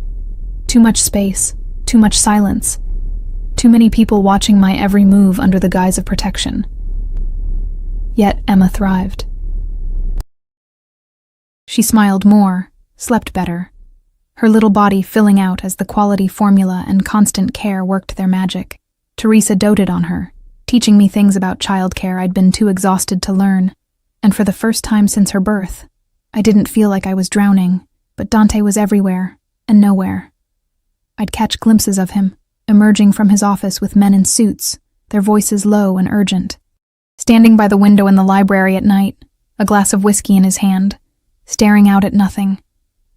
Too much space, too much silence, too many people watching my every move under the guise of protection. Yet Emma thrived. She smiled more, slept better, her little body filling out as the quality formula and constant care worked their magic. Teresa doted on her, teaching me things about childcare I'd been too exhausted to learn, and for the first time since her birth, I didn't feel like I was drowning, but Dante was everywhere and nowhere. I'd catch glimpses of him, emerging from his office with men in suits, their voices low and urgent. Standing by the window in the library at night, a glass of whiskey in his hand, staring out at nothing.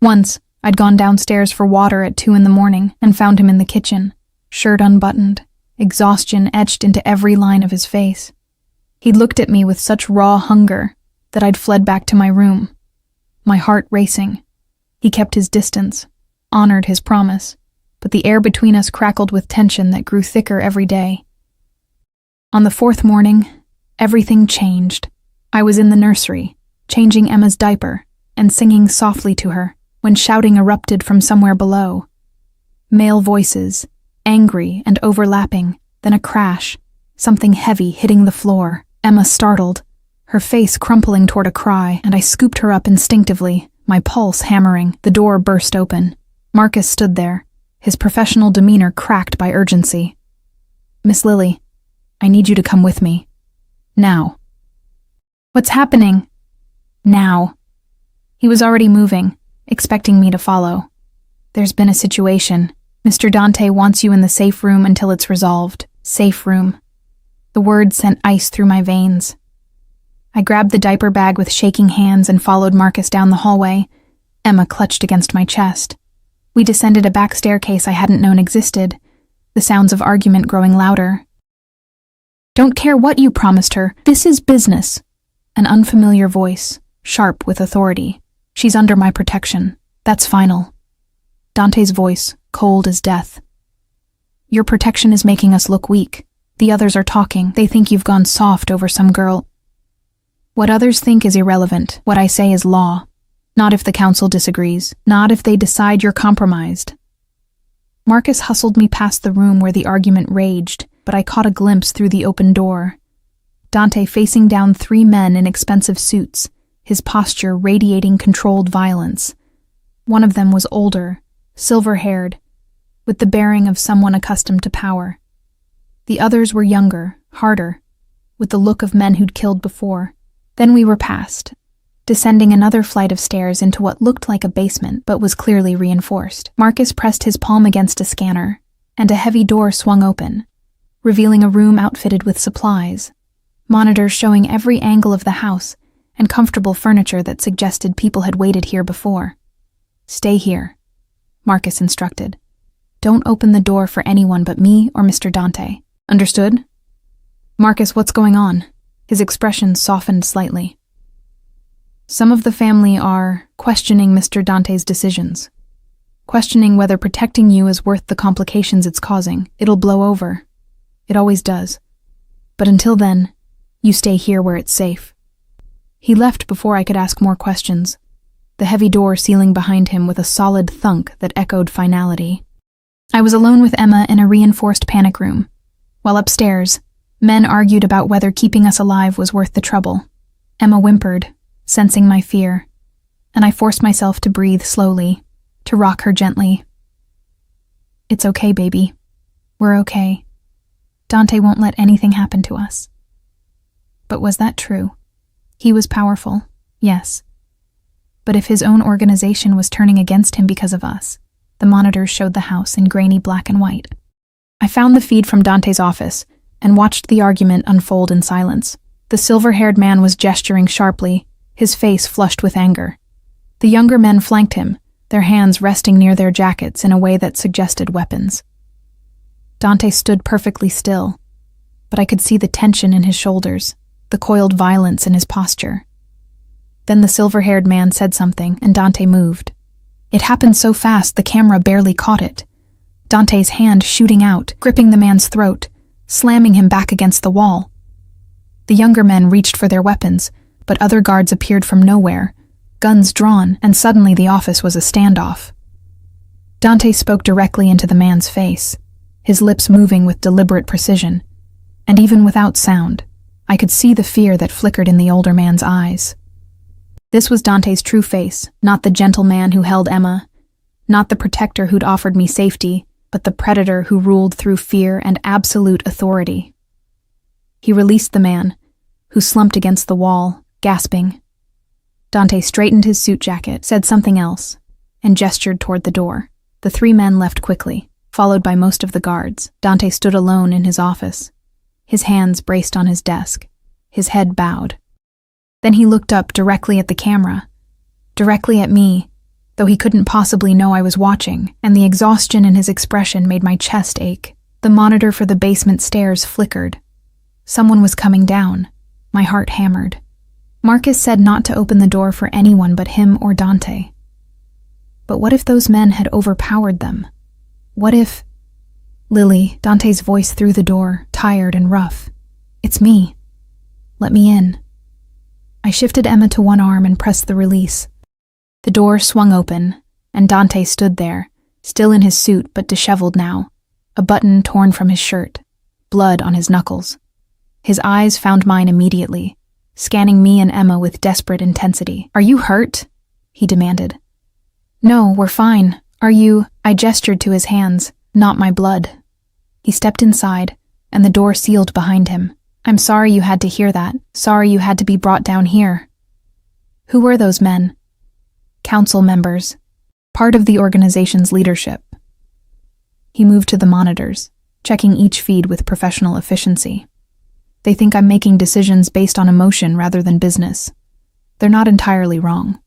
Once, I'd gone downstairs for water at 2 a.m. and found him in the kitchen, shirt unbuttoned, exhaustion etched into every line of his face. He'd looked at me with such raw hunger that I'd fled back to my room, my heart racing. He kept his distance, honored his promise, but the air between us crackled with tension that grew thicker every day. On the 4th morning, everything changed. I was in the nursery, changing Emma's diaper and singing softly to her when shouting erupted from somewhere below. Male voices, angry and overlapping, then a crash, something heavy hitting the floor. Emma startled, her face crumpling toward a cry, and I scooped her up instinctively, my pulse hammering. The door burst open. Marcus stood there, his professional demeanor cracked by urgency. Miss Lily, I need you to come with me. Now. What's happening? Now. He was already moving, expecting me to follow. There's been a situation. Mr. Dante wants you in the safe room until it's resolved. Safe room. The word sent ice through my veins. I grabbed the diaper bag with shaking hands and followed Marcus down the hallway. Emma clutched against my chest. We descended a back staircase I hadn't known existed, the sounds of argument growing louder. Don't care what you promised her. This is business. An unfamiliar voice, sharp with authority. She's under my protection. That's final. Dante's voice, cold as death. Your protection is making us look weak. The others are talking. They think you've gone soft over some girl. What others think is irrelevant. What I say is law. Not if the council disagrees. Not if they decide you're compromised. Marcus hustled me past the room where the argument raged, but I caught a glimpse through the open door. Dante facing down 3 men in expensive suits, his posture radiating controlled violence. One of them was older, silver-haired, with the bearing of someone accustomed to power. The others were younger, harder, with the look of men who'd killed before. Then we were past, descending another flight of stairs into what looked like a basement but was clearly reinforced. Marcus pressed his palm against a scanner, and a heavy door swung open, revealing a room outfitted with supplies, monitors showing every angle of the house, and comfortable furniture that suggested people had waited here before. "Stay here," Marcus instructed. "Don't open the door for anyone but me or Mr. Dante. Understood?" "Marcus, what's going on?" His expression softened slightly. "Some of the family are questioning Mr. Dante's decisions. Questioning whether protecting you is worth the complications it's causing. It'll blow over. It always does. But until then, you stay here where it's safe." He left before I could ask more questions, the heavy door sealing behind him with a solid thunk that echoed finality. I was alone with Emma in a reinforced panic room, while upstairs, men argued about whether keeping us alive was worth the trouble. Emma whimpered, sensing my fear, and I forced myself to breathe slowly, to rock her gently. "It's okay, baby. We're okay. Dante won't let anything happen to us." But was that true? He was powerful, yes. But if his own organization was turning against him because of us, the monitors showed the house in grainy black and white. I found the feed from Dante's office and watched the argument unfold in silence. The silver-haired man was gesturing sharply, his face flushed with anger. The younger men flanked him, their hands resting near their jackets in a way that suggested weapons. Dante stood perfectly still, but I could see the tension in his shoulders, the coiled violence in his posture. Then the silver-haired man said something, and Dante moved. It happened so fast the camera barely caught it. Dante's hand shooting out, gripping the man's throat, slamming him back against the wall. The younger men reached for their weapons, but other guards appeared from nowhere, guns drawn, and suddenly the office was a standoff. Dante spoke directly into the man's face, his lips moving with deliberate precision, and even without sound, I could see the fear that flickered in the older man's eyes. This was Dante's true face, not the gentle man who held Emma, not the protector who'd offered me safety, but the predator who ruled through fear and absolute authority. He released the man, who slumped against the wall, gasping. Dante straightened his suit jacket, said something else, and gestured toward the door. The 3 men left quickly, followed by most of the guards. Dante stood alone in his office, his hands braced on his desk, his head bowed. Then he looked up directly at the camera, directly at me, though he couldn't possibly know I was watching, and the exhaustion in his expression made my chest ache. The monitor for the basement stairs flickered. Someone was coming down. My heart hammered. Marcus said not to open the door for anyone but him or Dante. But what if those men had overpowered them? What if... "Lily," Dante's voice through the door, tired and rough. "It's me. Let me in." I shifted Emma to one arm and pressed the release. The door swung open, and Dante stood there, still in his suit but disheveled now, a button torn from his shirt, blood on his knuckles. His eyes found mine immediately, scanning me and Emma with desperate intensity. "Are you hurt?" he demanded. "No, we're fine. Are you?" I gestured to his hands. "Not my blood." He stepped inside, and the door sealed behind him. "I'm sorry you had to hear that. Sorry you had to be brought down here." Who were those men? Council members, part of the organization's leadership. He moved to the monitors, checking each feed with professional efficiency. They think I'm making decisions based on emotion rather than business. They're not entirely wrong.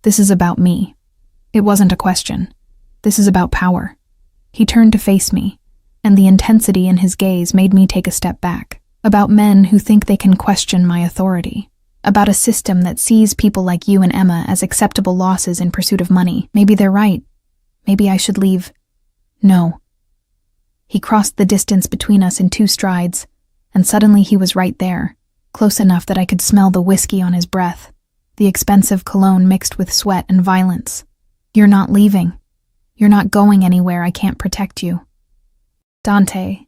This is about me. It wasn't a question. This is about power. He turned to face me, and the intensity in his gaze made me take a step back. About men who think they can question my authority. About a system that sees people like you and Emma as acceptable losses in pursuit of money. Maybe they're right. Maybe I should leave. No. He crossed the distance between us in 2 strides, and suddenly he was right there, close enough that I could smell the whiskey on his breath, the expensive cologne mixed with sweat and violence. "You're not leaving. You're not going anywhere. I can't protect you." "Dante,"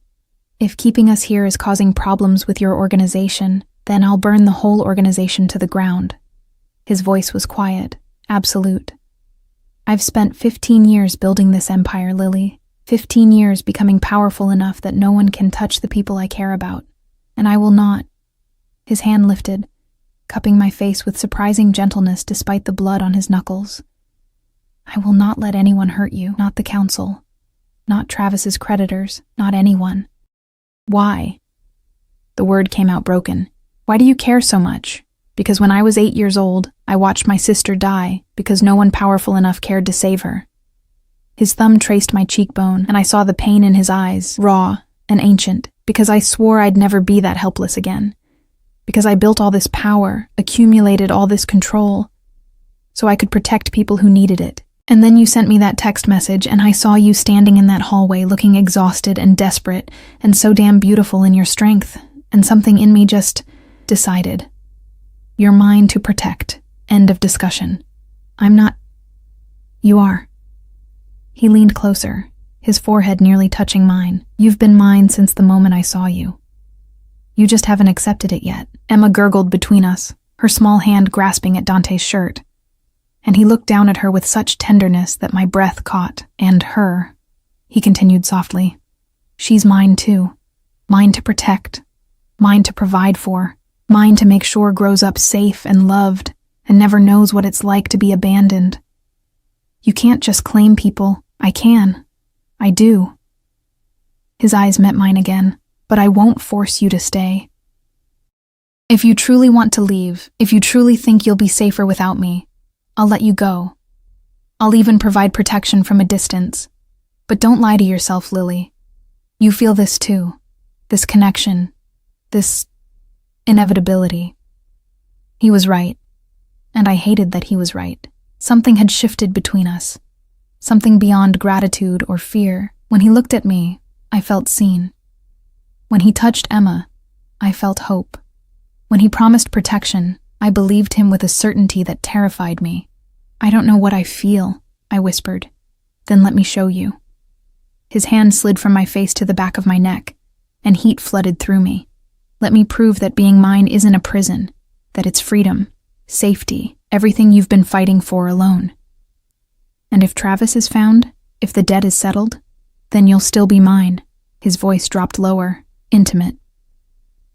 If keeping us here is causing problems with your organization, then I'll burn the whole organization to the ground. His voice was quiet, absolute. I've spent 15 years building this empire, Lily. 15 years becoming powerful enough that no one can touch the people I care about. And I will not. His hand lifted, cupping my face with surprising gentleness despite the blood on his knuckles. I will not let anyone hurt you, not the council, not Travis's creditors, not anyone. Why? The word came out broken. Why do you care so much? Because when I was 8 years old, I watched my sister die because no one powerful enough cared to save her. His thumb traced my cheekbone, and I saw the pain in his eyes, raw and ancient, because I swore I'd never be that helpless again. Because I built all this power, accumulated all this control, so I could protect people who needed it. And then you sent me that text message, and I saw you standing in that hallway looking exhausted and desperate, and so damn beautiful in your strength, and something in me just decided. You're mine to protect. End of discussion. I'm not. You are. He leaned closer, his forehead nearly touching mine. You've been mine since the moment I saw you. You just haven't accepted it yet. Emma gurgled between us, her small hand grasping at Dante's shirt. And he looked down at her with such tenderness that my breath caught. And her, he continued softly. She's mine too. Mine to protect. Mine to provide for. Mine to make sure grows up safe and loved and never knows what it's like to be abandoned. You can't just claim people. I can. I do. His eyes met mine again, but I won't force you to stay. If you truly want to leave, if you truly think you'll be safer without me, I'll let you go. I'll even provide protection from a distance. But don't lie to yourself, Lily. You feel this too. This connection. This inevitability. He was right. And I hated that he was right. Something had shifted between us. Something beyond gratitude or fear. When he looked at me, I felt seen. When he touched Emma, I felt hope. When he promised protection, I believed him with a certainty that terrified me. I don't know what I feel, I whispered. Then let me show you. His hand slid from my face to the back of my neck, and heat flooded through me. Let me prove that being mine isn't a prison, that it's freedom, safety, everything you've been fighting for alone. And if Travis is found, if the debt is settled, then you'll still be mine. His voice dropped lower, intimate.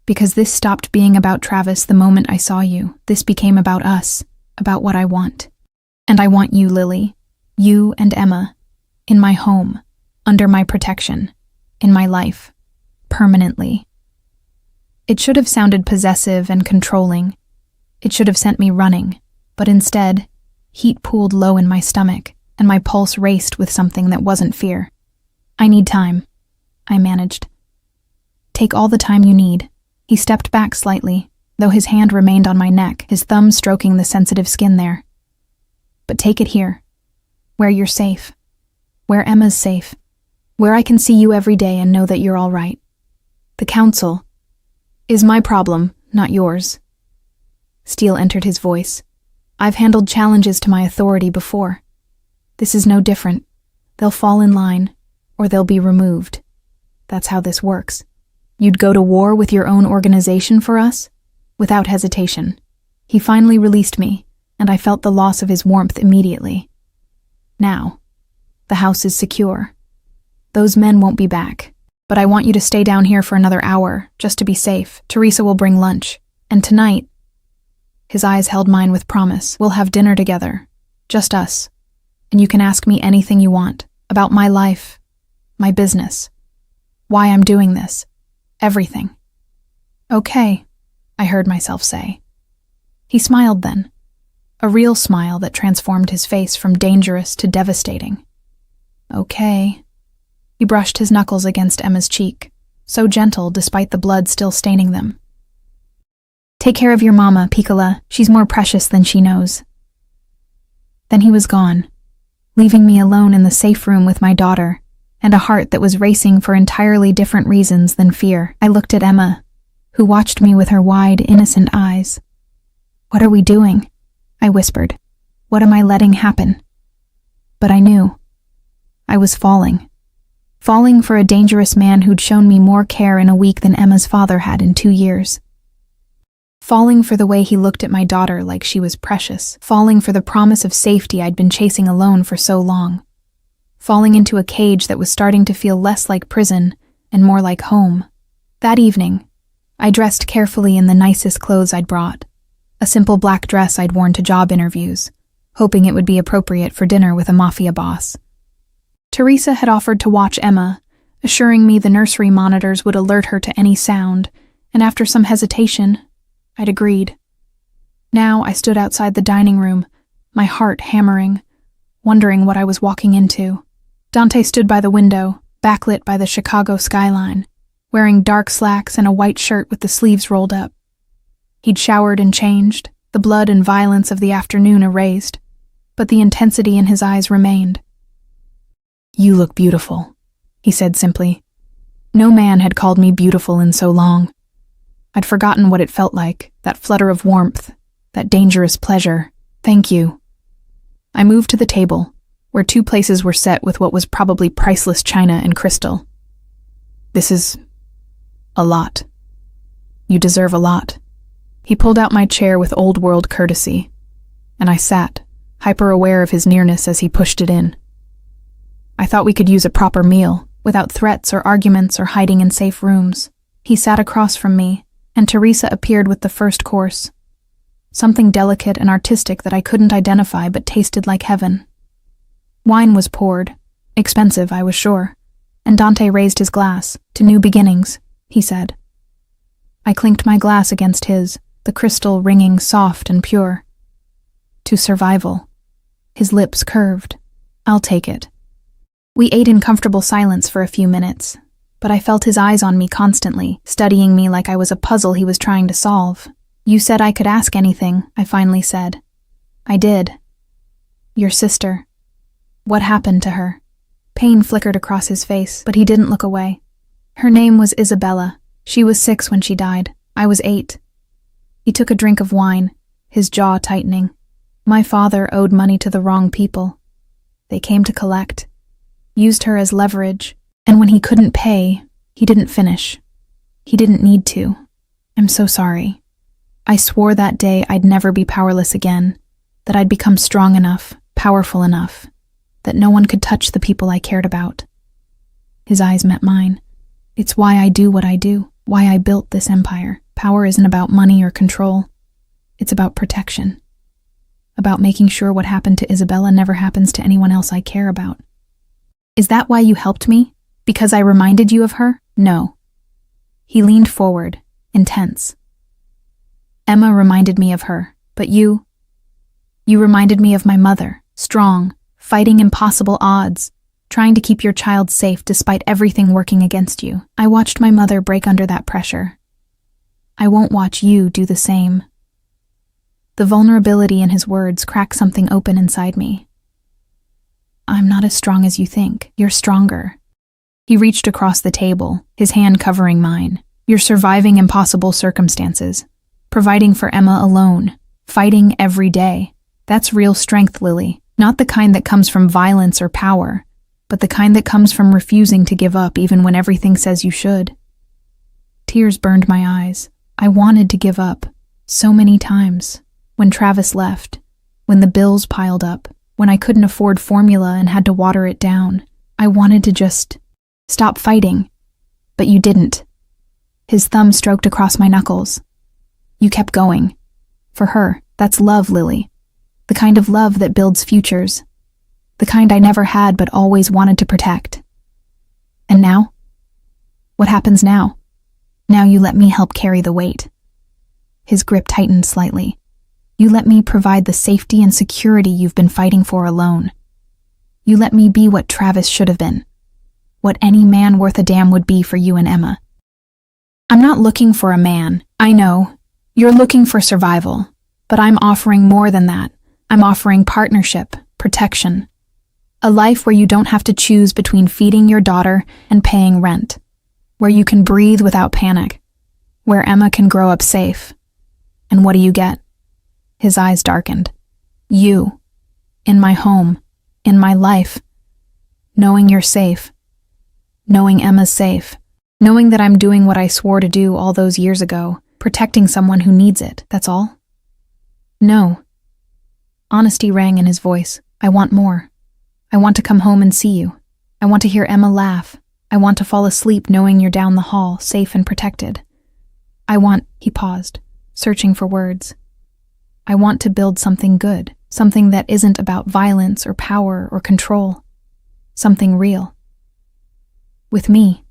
Because this stopped being about Travis the moment I saw you. This became about us, about what I want. And I want you, Lily, you and Emma, in my home, under my protection, in my life, permanently. It should have sounded possessive and controlling. It should have sent me running, but instead, heat pooled low in my stomach, and my pulse raced with something that wasn't fear. I need time, I managed. Take all the time you need. He stepped back slightly, though his hand remained on my neck, his thumb stroking the sensitive skin there. But take it here, where you're safe, where Emma's safe, where I can see you every day and know that you're all right. The council is my problem, not yours. Steel entered his voice. I've handled challenges to my authority before. This is no different. They'll fall in line, or they'll be removed. That's how this works. You'd go to war with your own organization for us? Without hesitation. He finally released me, and I felt the loss of his warmth immediately. Now, the house is secure. Those men won't be back, but I want you to stay down here for another hour, just to be safe. Teresa will bring lunch, and tonight, his eyes held mine with promise, we'll have dinner together, just us, and you can ask me anything you want, about my life, my business, why I'm doing this, everything. Okay, I heard myself say. He smiled then, a real smile that transformed his face from dangerous to devastating. Okay. He brushed his knuckles against Emma's cheek, so gentle despite the blood still staining them. Take care of your mama, Piccola. She's more precious than she knows. Then he was gone, leaving me alone in the safe room with my daughter, and a heart that was racing for entirely different reasons than fear. I looked at Emma, who watched me with her wide, innocent eyes. What are we doing? I whispered. What am I letting happen? But I knew. I was falling falling for a dangerous man who'd shown me more care in a week than Emma's father had in 2 years. Falling for the way he looked at my daughter like she was precious, falling for the promise of safety I'd been chasing alone for so long, falling into a cage that was starting to feel less like prison and more like home. That evening, I dressed carefully in the nicest clothes I'd brought, a simple black dress I'd worn to job interviews, hoping it would be appropriate for dinner with a Mafia boss. Teresa had offered to watch Emma, assuring me the nursery monitors would alert her to any sound, and after some hesitation, I'd agreed. Now I stood outside the dining room, my heart hammering, wondering what I was walking into. Dante stood by the window, backlit by the Chicago skyline, wearing dark slacks and a white shirt with the sleeves rolled up. He'd showered and changed, the blood and violence of the afternoon erased, but the intensity in his eyes remained. "You look beautiful," he said simply. No man had called me beautiful in so long. I'd forgotten what it felt like, that flutter of warmth, that dangerous pleasure. "Thank you." I moved to the table, where 2 places were set with what was probably priceless china and crystal. "This is a lot. You deserve a lot." He pulled out my chair with old-world courtesy, and I sat, hyper-aware of his nearness as he pushed it in. I thought we could use a proper meal, without threats or arguments or hiding in safe rooms. He sat across from me, and Teresa appeared with the first course. Something delicate and artistic that I couldn't identify but tasted like heaven. Wine was poured, expensive, I was sure, and Dante raised his glass. "To new beginnings," he said. I clinked my glass against his, the crystal ringing soft and pure. "To survival." His lips curved. "I'll take it." We ate in comfortable silence for a few minutes, but I felt his eyes on me constantly, studying me like I was a puzzle he was trying to solve. "You said I could ask anything," I finally said. "I did. Your sister. What happened to her?" Pain flickered across his face, but he didn't look away. "Her name was Isabella. She was 6 when she died. I was 8. He took a drink of wine, his jaw tightening. "My father owed money to the wrong people. They came to collect. Used her as leverage. And when he couldn't pay, he didn't finish. He didn't need to. I'm so sorry. I swore that day I'd never be powerless again, that I'd become strong enough, powerful enough, that no one could touch the people I cared about." His eyes met mine. "It's why I do what I do, why I built this empire. Power isn't about money or control. It's about protection. About making sure what happened to Isabella never happens to anyone else I care about." "Is that why you helped me? Because I reminded you of her?" "No." He leaned forward, intense. "Emma reminded me of her, but you reminded me of my mother, strong, fighting impossible odds, trying to keep your child safe despite everything working against you. I watched my mother break under that pressure. I won't watch you do the same." The vulnerability in his words cracked something open inside me. "I'm not as strong as you think. You're stronger." He reached across the table, his hand covering mine. "You're surviving impossible circumstances, providing for Emma alone, fighting every day. That's real strength, Lily. Not the kind that comes from violence or power, but the kind that comes from refusing to give up even when everything says you should." Tears burned my eyes. I wanted to give up, so many times. When Travis left, when the bills piled up, when I couldn't afford formula and had to water it down, I wanted to just stop fighting. But you didn't. His thumb stroked across my knuckles. "You kept going. For her, that's love, Lily. The kind of love that builds futures. The kind I never had but always wanted to protect. And now? What happens now? Now you let me help carry the weight." His grip tightened slightly. "You let me provide the safety and security you've been fighting for alone. You let me be what Travis should have been. What any man worth a damn would be for you and Emma." "I'm not looking for a man. I know. You're looking for survival. But I'm offering more than that. I'm offering partnership, protection. A life where you don't have to choose between feeding your daughter and paying rent. Where you can breathe without panic. Where Emma can grow up safe. And what do you get?" His eyes darkened. "You. In my home. In my life. Knowing you're safe. knowing Emma's safe, knowing that I'm doing what I swore to do all those years ago, protecting someone who needs it, that's all? No. Honesty rang in his voice. I want more. I want to come home and see you. I want to hear Emma laugh. I want to fall asleep knowing you're down the hall, safe and protected. He paused, searching for words. I want to build something good, something that isn't about violence or power or control. Something real. With me.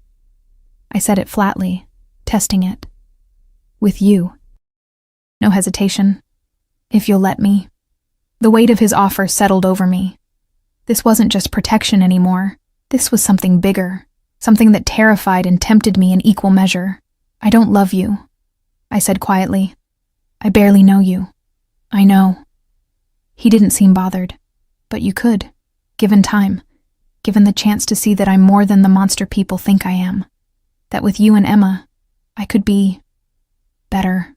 I said it flatly, testing it. With you. No hesitation. If you'll let me. The weight of his offer settled over me. This wasn't just protection anymore. This was something bigger, something that terrified and tempted me in equal measure. I don't love you, I said quietly. I barely know you. I know. He didn't seem bothered. But you could, given time, given the chance to see that I'm more than the monster people think I am. That with you and Emma, I could be better.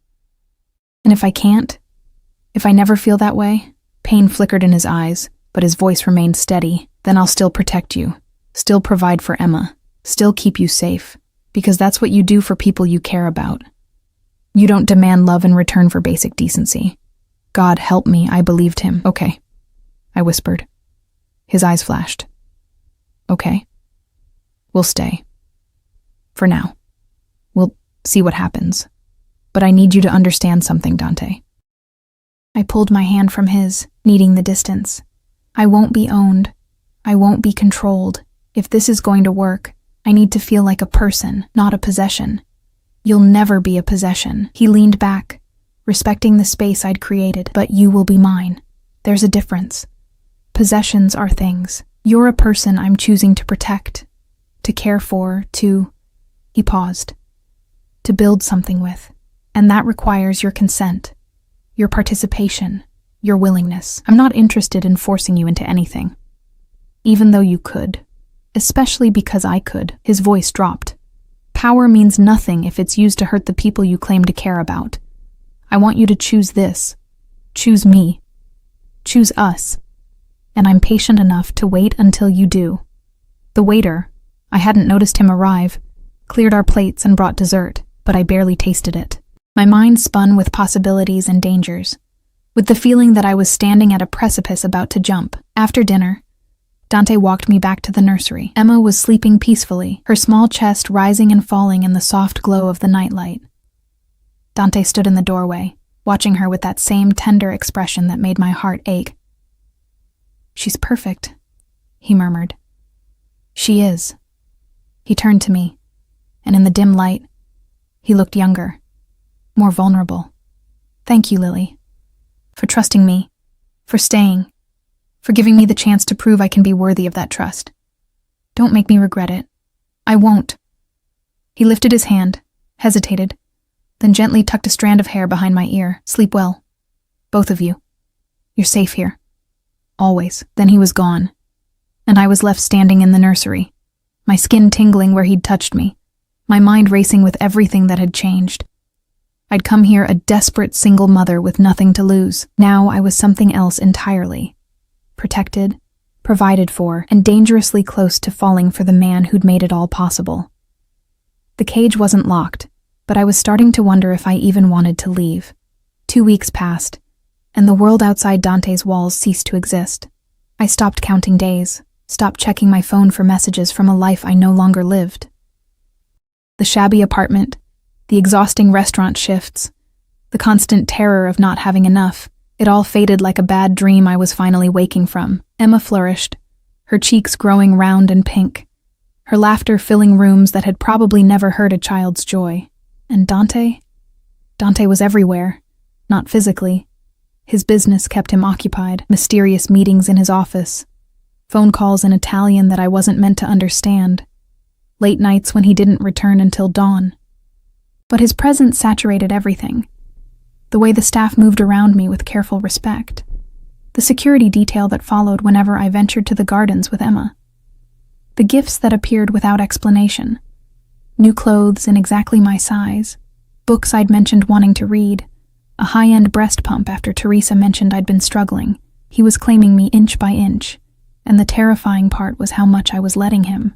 And if I can't, if I never feel that way, pain flickered in his eyes, but his voice remained steady, then I'll still protect you, still provide for Emma, still keep you safe, because that's what you do for people you care about. You don't demand love in return for basic decency. God help me, I believed him. Okay, I whispered. His eyes flashed. Okay. We'll stay. For now. We'll see what happens. But I need you to understand something, Dante. I pulled my hand from his, needing the distance. I won't be owned. I won't be controlled. If this is going to work, I need to feel like a person, not a possession. You'll never be a possession. He leaned back, respecting the space I'd created. But you will be mine. There's a difference. Possessions are things. You're a person I'm choosing to protect, to care for, He paused. To build something with. And that requires your consent, your participation, your willingness. I'm not interested in forcing you into anything. Even though you could. Especially because I could. His voice dropped. Power means nothing if it's used to hurt the people you claim to care about. I want you to choose this. Choose me. Choose us. And I'm patient enough to wait until you do. The waiter, I hadn't noticed him arrive, cleared our plates and brought dessert, but I barely tasted it. My mind spun with possibilities and dangers, with the feeling that I was standing at a precipice about to jump. After dinner, Dante walked me back to the nursery. Emma was sleeping peacefully, her small chest rising and falling in the soft glow of the nightlight. Dante stood in the doorway, watching her with that same tender expression that made my heart ache. She's perfect, he murmured. She is. He turned to me, and in the dim light, he looked younger, more vulnerable. Thank you, Lily, for trusting me, for staying, for giving me the chance to prove I can be worthy of that trust. Don't make me regret it. I won't. He lifted his hand, hesitated, then gently tucked a strand of hair behind my ear. Sleep well. Both of you. You're safe here. Always. Then he was gone, and I was left standing in the nursery, my skin tingling where he'd touched me, my mind racing with everything that had changed. I'd come here a desperate single mother with nothing to lose. Now I was something else entirely. Protected, provided for, and dangerously close to falling for the man who'd made it all possible. The cage wasn't locked, but I was starting to wonder if I even wanted to leave. 2 weeks passed, and the world outside Dante's walls ceased to exist. I stopped counting days, stopped checking my phone for messages from a life I no longer lived. The shabby apartment, the exhausting restaurant shifts, the constant terror of not having enough, it all faded like a bad dream I was finally waking from. Emma flourished, her cheeks growing round and pink, her laughter filling rooms that had probably never heard a child's joy. And Dante? Dante was everywhere, not physically. His business kept him occupied, mysterious meetings in his office, phone calls in Italian that I wasn't meant to understand, late nights when he didn't return until dawn. But his presence saturated everything. The way the staff moved around me with careful respect. The security detail that followed whenever I ventured to the gardens with Emma. The gifts that appeared without explanation. New clothes in exactly my size. Books I'd mentioned wanting to read. A high-end breast pump after Teresa mentioned I'd been struggling. He was claiming me inch by inch. And the terrifying part was how much I was letting him.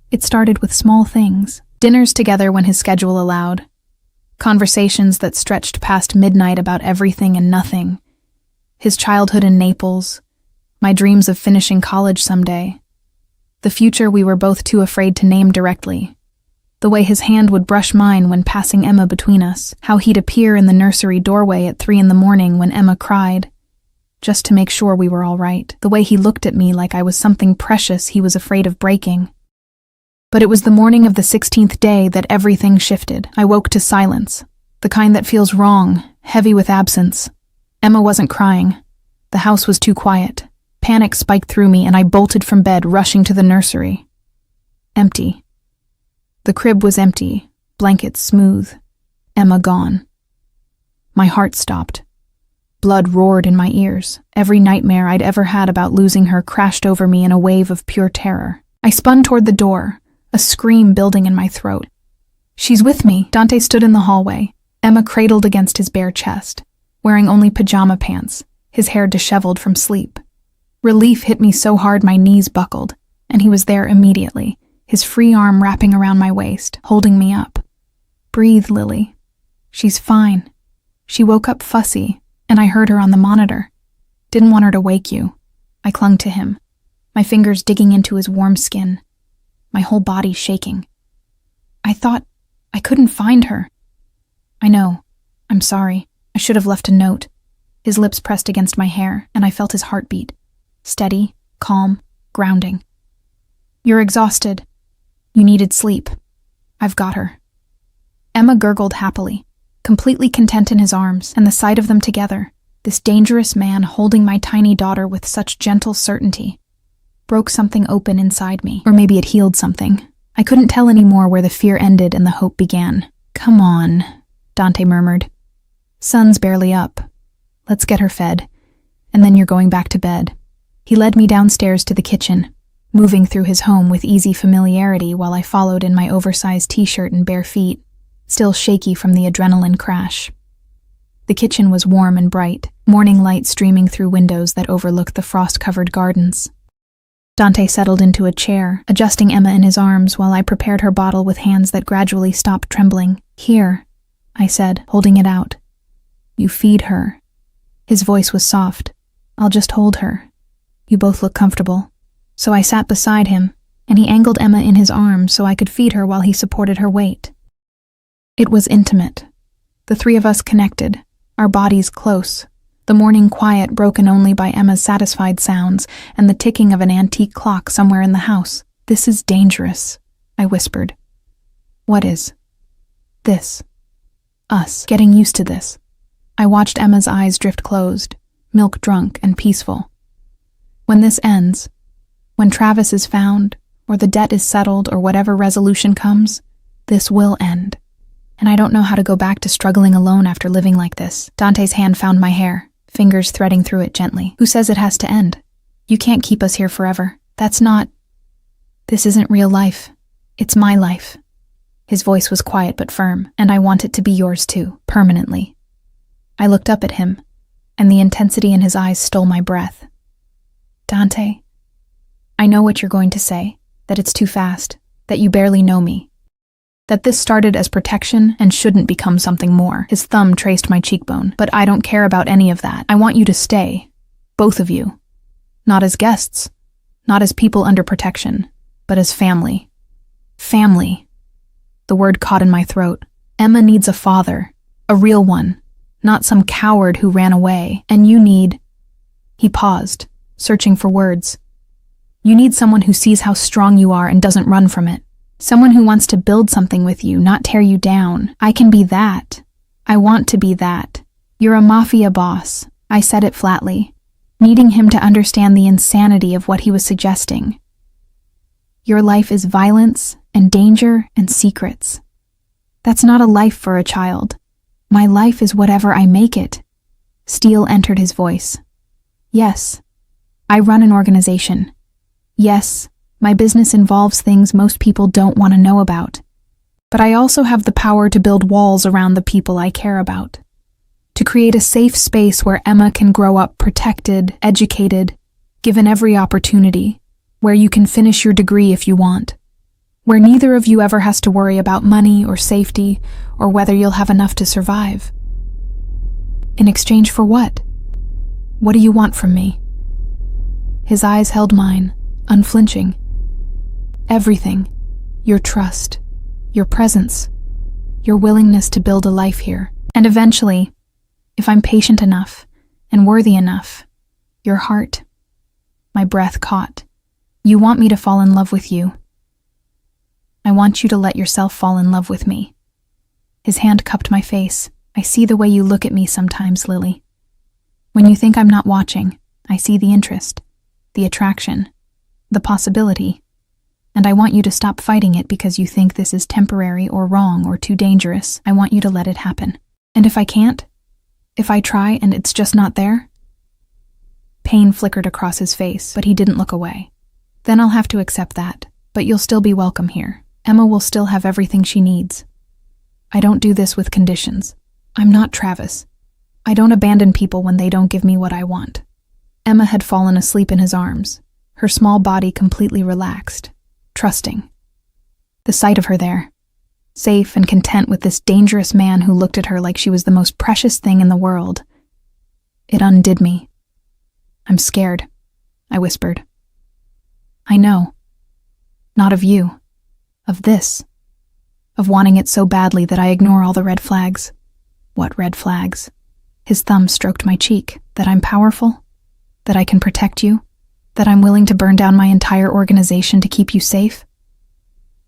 It started with small things. Dinners together when his schedule allowed. Conversations that stretched past midnight about everything and nothing. His childhood in Naples. My dreams of finishing college someday. The future we were both too afraid to name directly. The way his hand would brush mine when passing Emma between us. How he'd appear in the nursery doorway at 3 a.m. when Emma cried, just to make sure we were all right. The way he looked at me like I was something precious he was afraid of breaking. But it was the morning of the 16th day that everything shifted. I woke to silence, the kind that feels wrong, heavy with absence. Emma wasn't crying. The house was too quiet. Panic spiked through me and I bolted from bed, rushing to the nursery. Empty. The crib was empty, blankets smooth. Emma gone. My heart stopped. Blood roared in my ears. Every nightmare I'd ever had about losing her crashed over me in a wave of pure terror. I spun toward the door, a scream building in my throat. She's with me. Dante stood in the hallway, Emma cradled against his bare chest, wearing only pajama pants, his hair disheveled from sleep. Relief hit me so hard my knees buckled, and he was there immediately, his free arm wrapping around my waist, holding me up. Breathe, Lily. She's fine. She woke up fussy, and I heard her on the monitor. Didn't want her to wake you. I clung to him, my fingers digging into his warm skin, my whole body shaking. I thought I couldn't find her. I know. I'm sorry. I should have left a note. His lips pressed against my hair, and I felt his heartbeat. Steady, calm, grounding. You're exhausted. You needed sleep. I've got her. Emma gurgled happily, completely content in his arms, and the sight of them together, this dangerous man holding my tiny daughter with such gentle certainty, broke something open inside me. Or maybe it healed something. I couldn't tell anymore where the fear ended and the hope began. Come on, Dante murmured. Sun's barely up. Let's get her fed, and then you're going back to bed. He led me downstairs to the kitchen, moving through his home with easy familiarity while I followed in my oversized t-shirt and bare feet, still shaky from the adrenaline crash. The kitchen was warm and bright, morning light streaming through windows that overlooked the frost-covered gardens. Dante settled into a chair, adjusting Emma in his arms while I prepared her bottle with hands that gradually stopped trembling. Here, I said, holding it out. You feed her. His voice was soft. I'll just hold her. You both look comfortable. So I sat beside him, and he angled Emma in his arms so I could feed her while he supported her weight. It was intimate. The three of us connected, our bodies close, the morning quiet broken only by Emma's satisfied sounds and the ticking of an antique clock somewhere in the house. This is dangerous, I whispered. What is? This. Us. Getting used to this. I watched Emma's eyes drift closed, milk-drunk and peaceful. When this ends, when Travis is found, or the debt is settled, or whatever resolution comes, this will end. And I don't know how to go back to struggling alone after living like this. Dante's hand found my hair, fingers threading through it gently. Who says it has to end? You can't keep us here forever. That's not... This isn't real life. It's my life. His voice was quiet but firm, and I want it to be yours too, permanently. I looked up at him, and the intensity in his eyes stole my breath. Dante, I know what you're going to say, that it's too fast, that you barely know me, that this started as protection and shouldn't become something more. His thumb traced my cheekbone, but I don't care about any of that. I want you to stay, both of you, not as guests, not as people under protection, but as family. Family. The word caught in my throat. Emma needs a father, a real one, not some coward who ran away, and you need... He paused, searching for words. You need someone who sees how strong you are and doesn't run from it. Someone who wants to build something with you, not tear you down. I can be that. I want to be that. You're a mafia boss. I said it flatly, needing him to understand the insanity of what he was suggesting. Your life is violence and danger and secrets. That's not a life for a child. My life is whatever I make it. Steel entered his voice. Yes, I run an organization. Yes, my business involves things most people don't want to know about. But I also have the power to build walls around the people I care about. To create a safe space where Emma can grow up protected, educated, given every opportunity, where you can finish your degree if you want, where neither of you ever has to worry about money or safety or whether you'll have enough to survive. In exchange for what? What do you want from me? His eyes held mine, unflinching. Everything. Your trust, your presence, your willingness to build a life here. And eventually, if I'm patient enough and worthy enough, your heart. My breath caught. You want me to fall in love with you. I want you to let yourself fall in love with me. His hand cupped my face. I see the way you look at me sometimes, Lily. When you think I'm not watching, I see the interest, the attraction, the possibility. And I want you to stop fighting it because you think this is temporary or wrong or too dangerous. I want you to let it happen. And if I can't? If I try and it's just not there? Pain flickered across his face, but he didn't look away. Then I'll have to accept that, but you'll still be welcome here. Emma will still have everything she needs. I don't do this with conditions. I'm not Travis. I don't abandon people when they don't give me what I want. Emma had fallen asleep in his arms, her small body completely relaxed, trusting. The sight of her there, safe and content with this dangerous man who looked at her like she was the most precious thing in the world, it undid me. I'm scared, I whispered. I know. Not of you. Of this. Of wanting it so badly that I ignore all the red flags. What red flags? His thumb stroked my cheek. That I'm powerful? That I can protect you? That I'm willing to burn down my entire organization to keep you safe?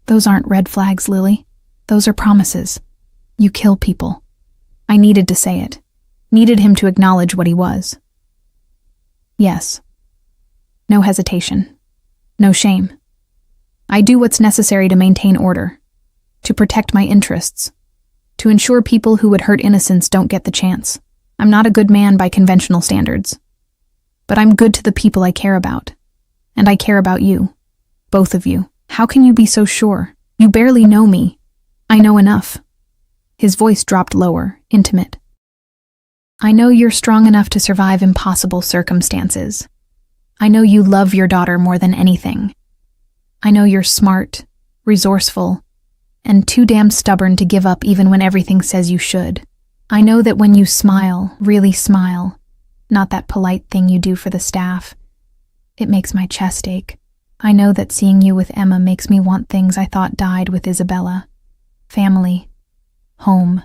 Those aren't red flags, Lily. Those are promises. You kill people. I needed to say it. Needed him to acknowledge what he was. Yes. No hesitation. No shame. I do what's necessary to maintain order, to protect my interests, to ensure people who would hurt innocents don't get the chance. I'm not a good man by conventional standards, but I'm good to the people I care about, and I care about you, both of you. How can you be so sure? You barely know me. I know enough. His voice dropped lower, intimate. I know you're strong enough to survive impossible circumstances. I know you love your daughter more than anything. I know you're smart, resourceful, and too damn stubborn to give up even when everything says you should. I know that when you smile, really smile, not that polite thing you do for the staff, it makes my chest ache. I know that seeing you with Emma makes me want things I thought died with Isabella. Family, home,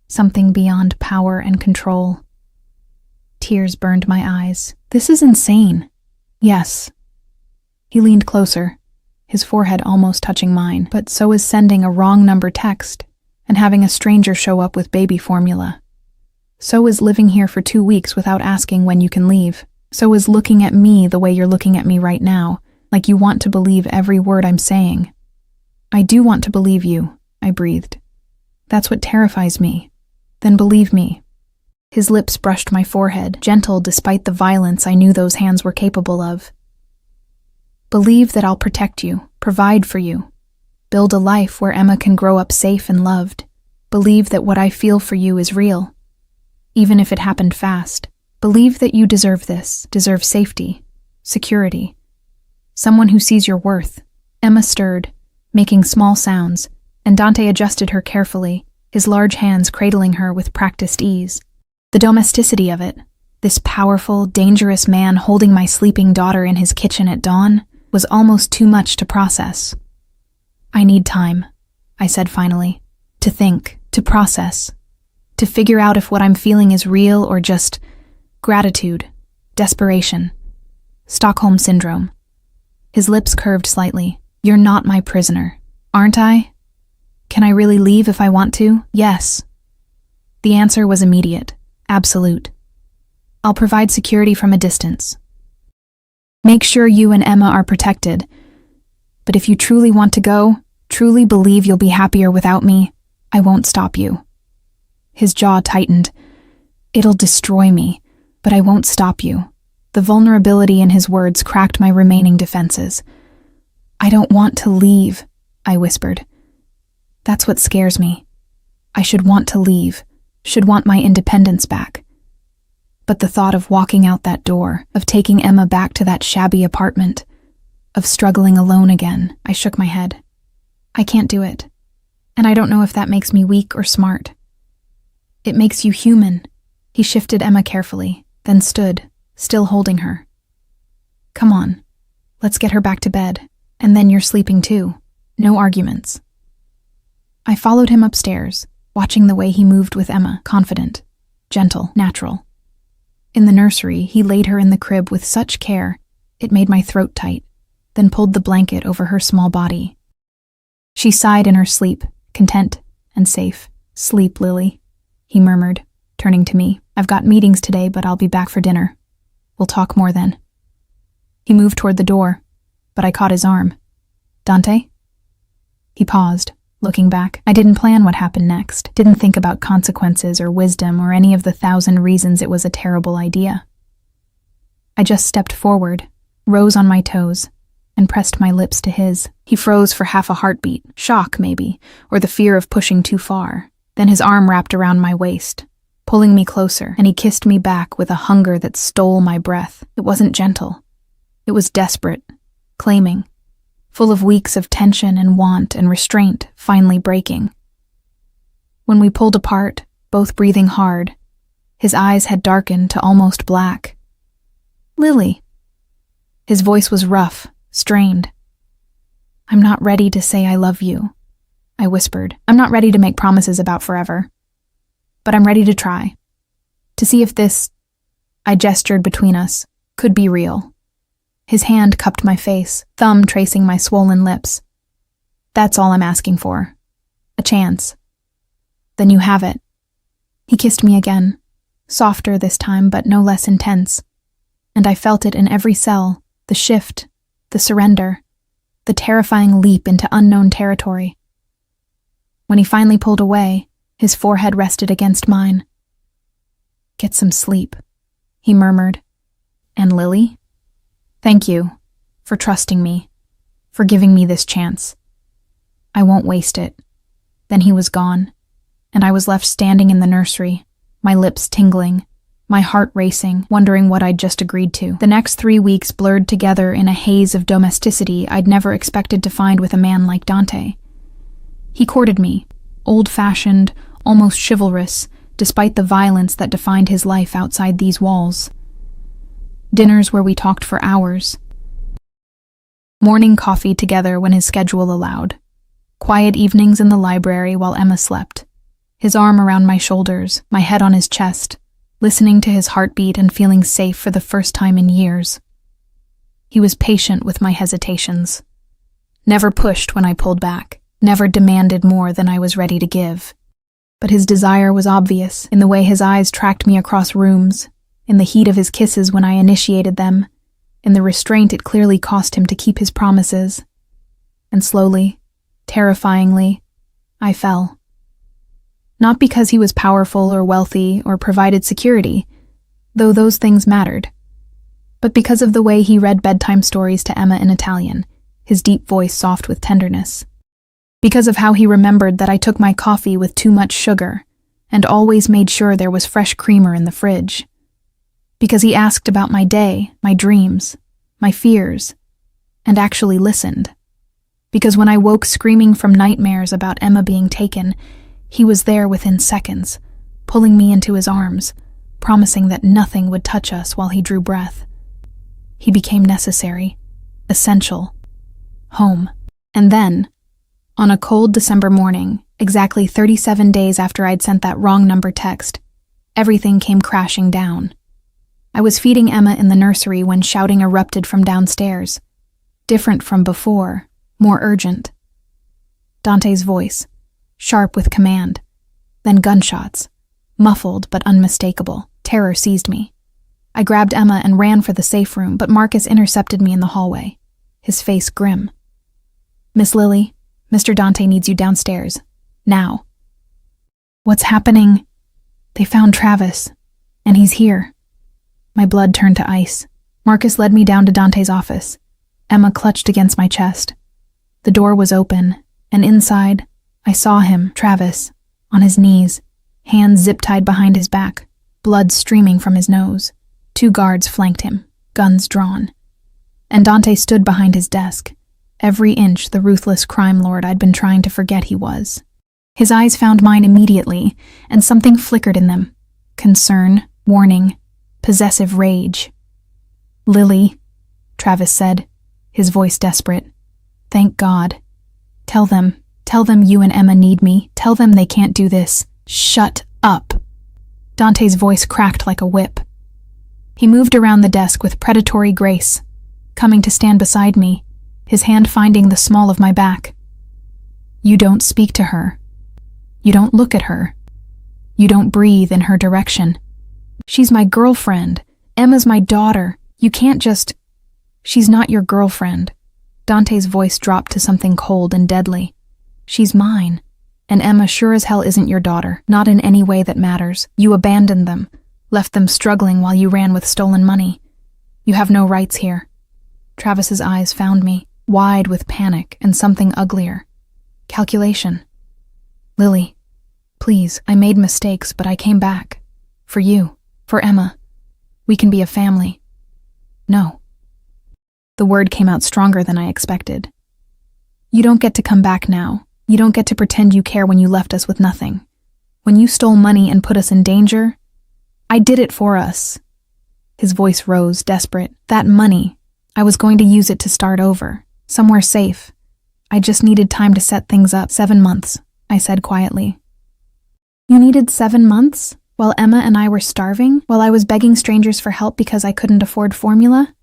something beyond power and control. Tears burned my eyes. This is insane. Yes. He leaned closer, his forehead almost touching mine, but so is sending a wrong number text and having a stranger show up with baby formula. So is living here for 2 weeks without asking when you can leave. So is looking at me the way you're looking at me right now, like you want to believe every word I'm saying. I do want to believe you, I breathed. That's what terrifies me. Then believe me. His lips brushed my forehead, gentle despite the violence I knew those hands were capable of. Believe that I'll protect you, provide for you, build a life where Emma can grow up safe and loved. Believe that what I feel for you is real, even if it happened fast. Believe that you deserve this, deserve safety, security, someone who sees your worth. Emma stirred, making small sounds, and Dante adjusted her carefully, his large hands cradling her with practiced ease. The domesticity of it, this powerful, dangerous man holding my sleeping daughter in his kitchen at dawn, was almost too much to process. I need time, I said finally, to think, to process, to figure out if what I'm feeling is real or just gratitude, desperation, Stockholm Syndrome. His lips curved slightly. You're not my prisoner, aren't I? Can I really leave if I want to? Yes. The answer was immediate, absolute. I'll provide security from a distance. Make sure you and Emma are protected. But if you truly want to go, truly believe you'll be happier without me, I won't stop you. His jaw tightened. It'll destroy me, but I won't stop you. The vulnerability in his words cracked my remaining defenses. I don't want to leave, I whispered. That's what scares me. I should want to leave, should want my independence back. But the thought of walking out that door, of taking Emma back to that shabby apartment, of struggling alone again, I shook my head. I can't do it. And I don't know if that makes me weak or smart. It makes you human. He shifted Emma carefully, then stood, still holding her. Come on, let's get her back to bed, and then you're sleeping too. No arguments. I followed him upstairs, watching the way he moved with Emma, confident, gentle, natural. In the nursery, he laid her in the crib with such care, it made my throat tight, then pulled the blanket over her small body. She sighed in her sleep, content and safe. Sleep, Lily, he murmured, turning to me. I've got meetings today, but I'll be back for dinner. We'll talk more then. He moved toward the door, but I caught his arm. Dante? He paused, looking back. I didn't plan what happened next, didn't think about consequences or wisdom or any of the 1,000 reasons it was a terrible idea. I just stepped forward, rose on my toes, and pressed my lips to his. He froze for half a heartbeat, shock maybe, or the fear of pushing too far. Then his arm wrapped around my waist, pulling me closer, and he kissed me back with a hunger that stole my breath. It wasn't gentle. It was desperate, claiming, full of weeks of tension and want and restraint finally breaking. When we pulled apart, both breathing hard, his eyes had darkened to almost black. Lily. His voice was rough, strained. I'm not ready to say I love you, I whispered. I'm not ready to make promises about forever. But I'm ready to try. To see if this, I gestured between us, could be real. His hand cupped my face, thumb tracing my swollen lips. That's all I'm asking for. A chance. Then you have it. He kissed me again, softer this time but no less intense. And I felt it in every cell, the shift, the surrender, the terrifying leap into unknown territory. When he finally pulled away, his forehead rested against mine. Get some sleep, he murmured. And Lily? Thank you for trusting me, for giving me this chance. I won't waste it. Then he was gone, and I was left standing in the nursery, my lips tingling, my heart racing, wondering what I'd just agreed to. The next 3 weeks blurred together in a haze of domesticity I'd never expected to find with a man like Dante. He courted me, old-fashioned, almost chivalrous, despite the violence that defined his life outside these walls. Dinners where we talked for hours. Morning coffee together when his schedule allowed. Quiet evenings in the library while Emma slept. His arm around my shoulders, my head on his chest, listening to his heartbeat and feeling safe for the first time in years. He was patient with my hesitations. Never pushed when I pulled back, never demanded more than I was ready to give. But his desire was obvious in the way his eyes tracked me across rooms, in the heat of his kisses when I initiated them, in the restraint it clearly cost him to keep his promises. And slowly, terrifyingly, I fell. Not because he was powerful or wealthy or provided security, though those things mattered, but because of the way he read bedtime stories to Emma in Italian, his deep voice soft with tenderness. Because of how he remembered that I took my coffee with too much sugar and always made sure there was fresh creamer in the fridge. Because he asked about my day, my dreams, my fears, and actually listened. Because when I woke screaming from nightmares about Emma being taken, he was there within seconds, pulling me into his arms, promising that nothing would touch us while he drew breath. He became necessary, essential, home. And then, on a cold December morning, exactly 37 days after I'd sent that wrong number text, everything came crashing down. I was feeding Emma in the nursery when shouting erupted from downstairs. Different from before, more urgent. Dante's voice, sharp with command. Then gunshots, muffled but unmistakable. Terror seized me. I grabbed Emma and ran for the safe room, but Marcus intercepted me in the hallway, his face grim. Miss Lily, Mr. Dante needs you downstairs. Now. What's happening? They found Travis, and he's here. My blood turned to ice. Marcus led me down to Dante's office. Emma clutched against my chest. The door was open, and inside, I saw him, Travis, on his knees, hands zip-tied behind his back, blood streaming from his nose. 2 guards flanked him, guns drawn. And Dante stood behind his desk, every inch the ruthless crime lord I'd been trying to forget he was. His eyes found mine immediately, and something flickered in them. Concern, warning, possessive rage. "Lily," Travis said, his voice desperate. "Thank God. Tell them you and Emma need me. Tell them they can't do this. Shut up." Dante's voice cracked like a whip. He moved around the desk with predatory grace, coming to stand beside me, his hand finding the small of my back. "You don't speak to her. You don't look at her. You don't breathe in her direction. She's my girlfriend. Emma's my daughter. You can't just... She's not your girlfriend." Dante's voice dropped to something cold and deadly. "She's mine. And Emma sure as hell isn't your daughter, not in any way that matters. You abandoned them, left them struggling while you ran with stolen money. You have no rights here." Travis's eyes found me, wide with panic and something uglier. Calculation. "Lily, please, I made mistakes, but I came back. For you, for Emma. We can be a family." "No." The word came out stronger than I expected. "You don't get to come back now. You don't get to pretend you care when you left us with nothing. When you stole money and put us in danger, I did it for us." His voice rose, desperate. "That money, I was going to use it to start over, somewhere safe. I just needed time to set things up. 7 months, I said quietly. "You needed 7 months? While Emma and I were starving? While I was begging strangers for help because I couldn't afford formula?"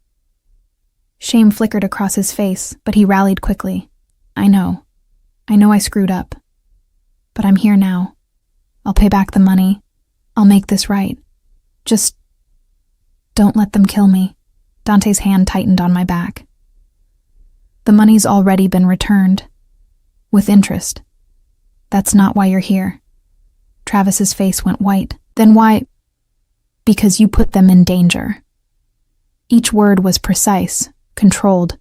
Shame flickered across his face, but he rallied quickly. I know I screwed up. But I'm here now. I'll pay back the money. I'll make this right. Just don't let them kill me." Dante's hand tightened on my back. "The money's already been returned. With interest. That's not why you're here." Travis's face went white. "Then why?" "Because you put them in danger." Each word was precise, controlled,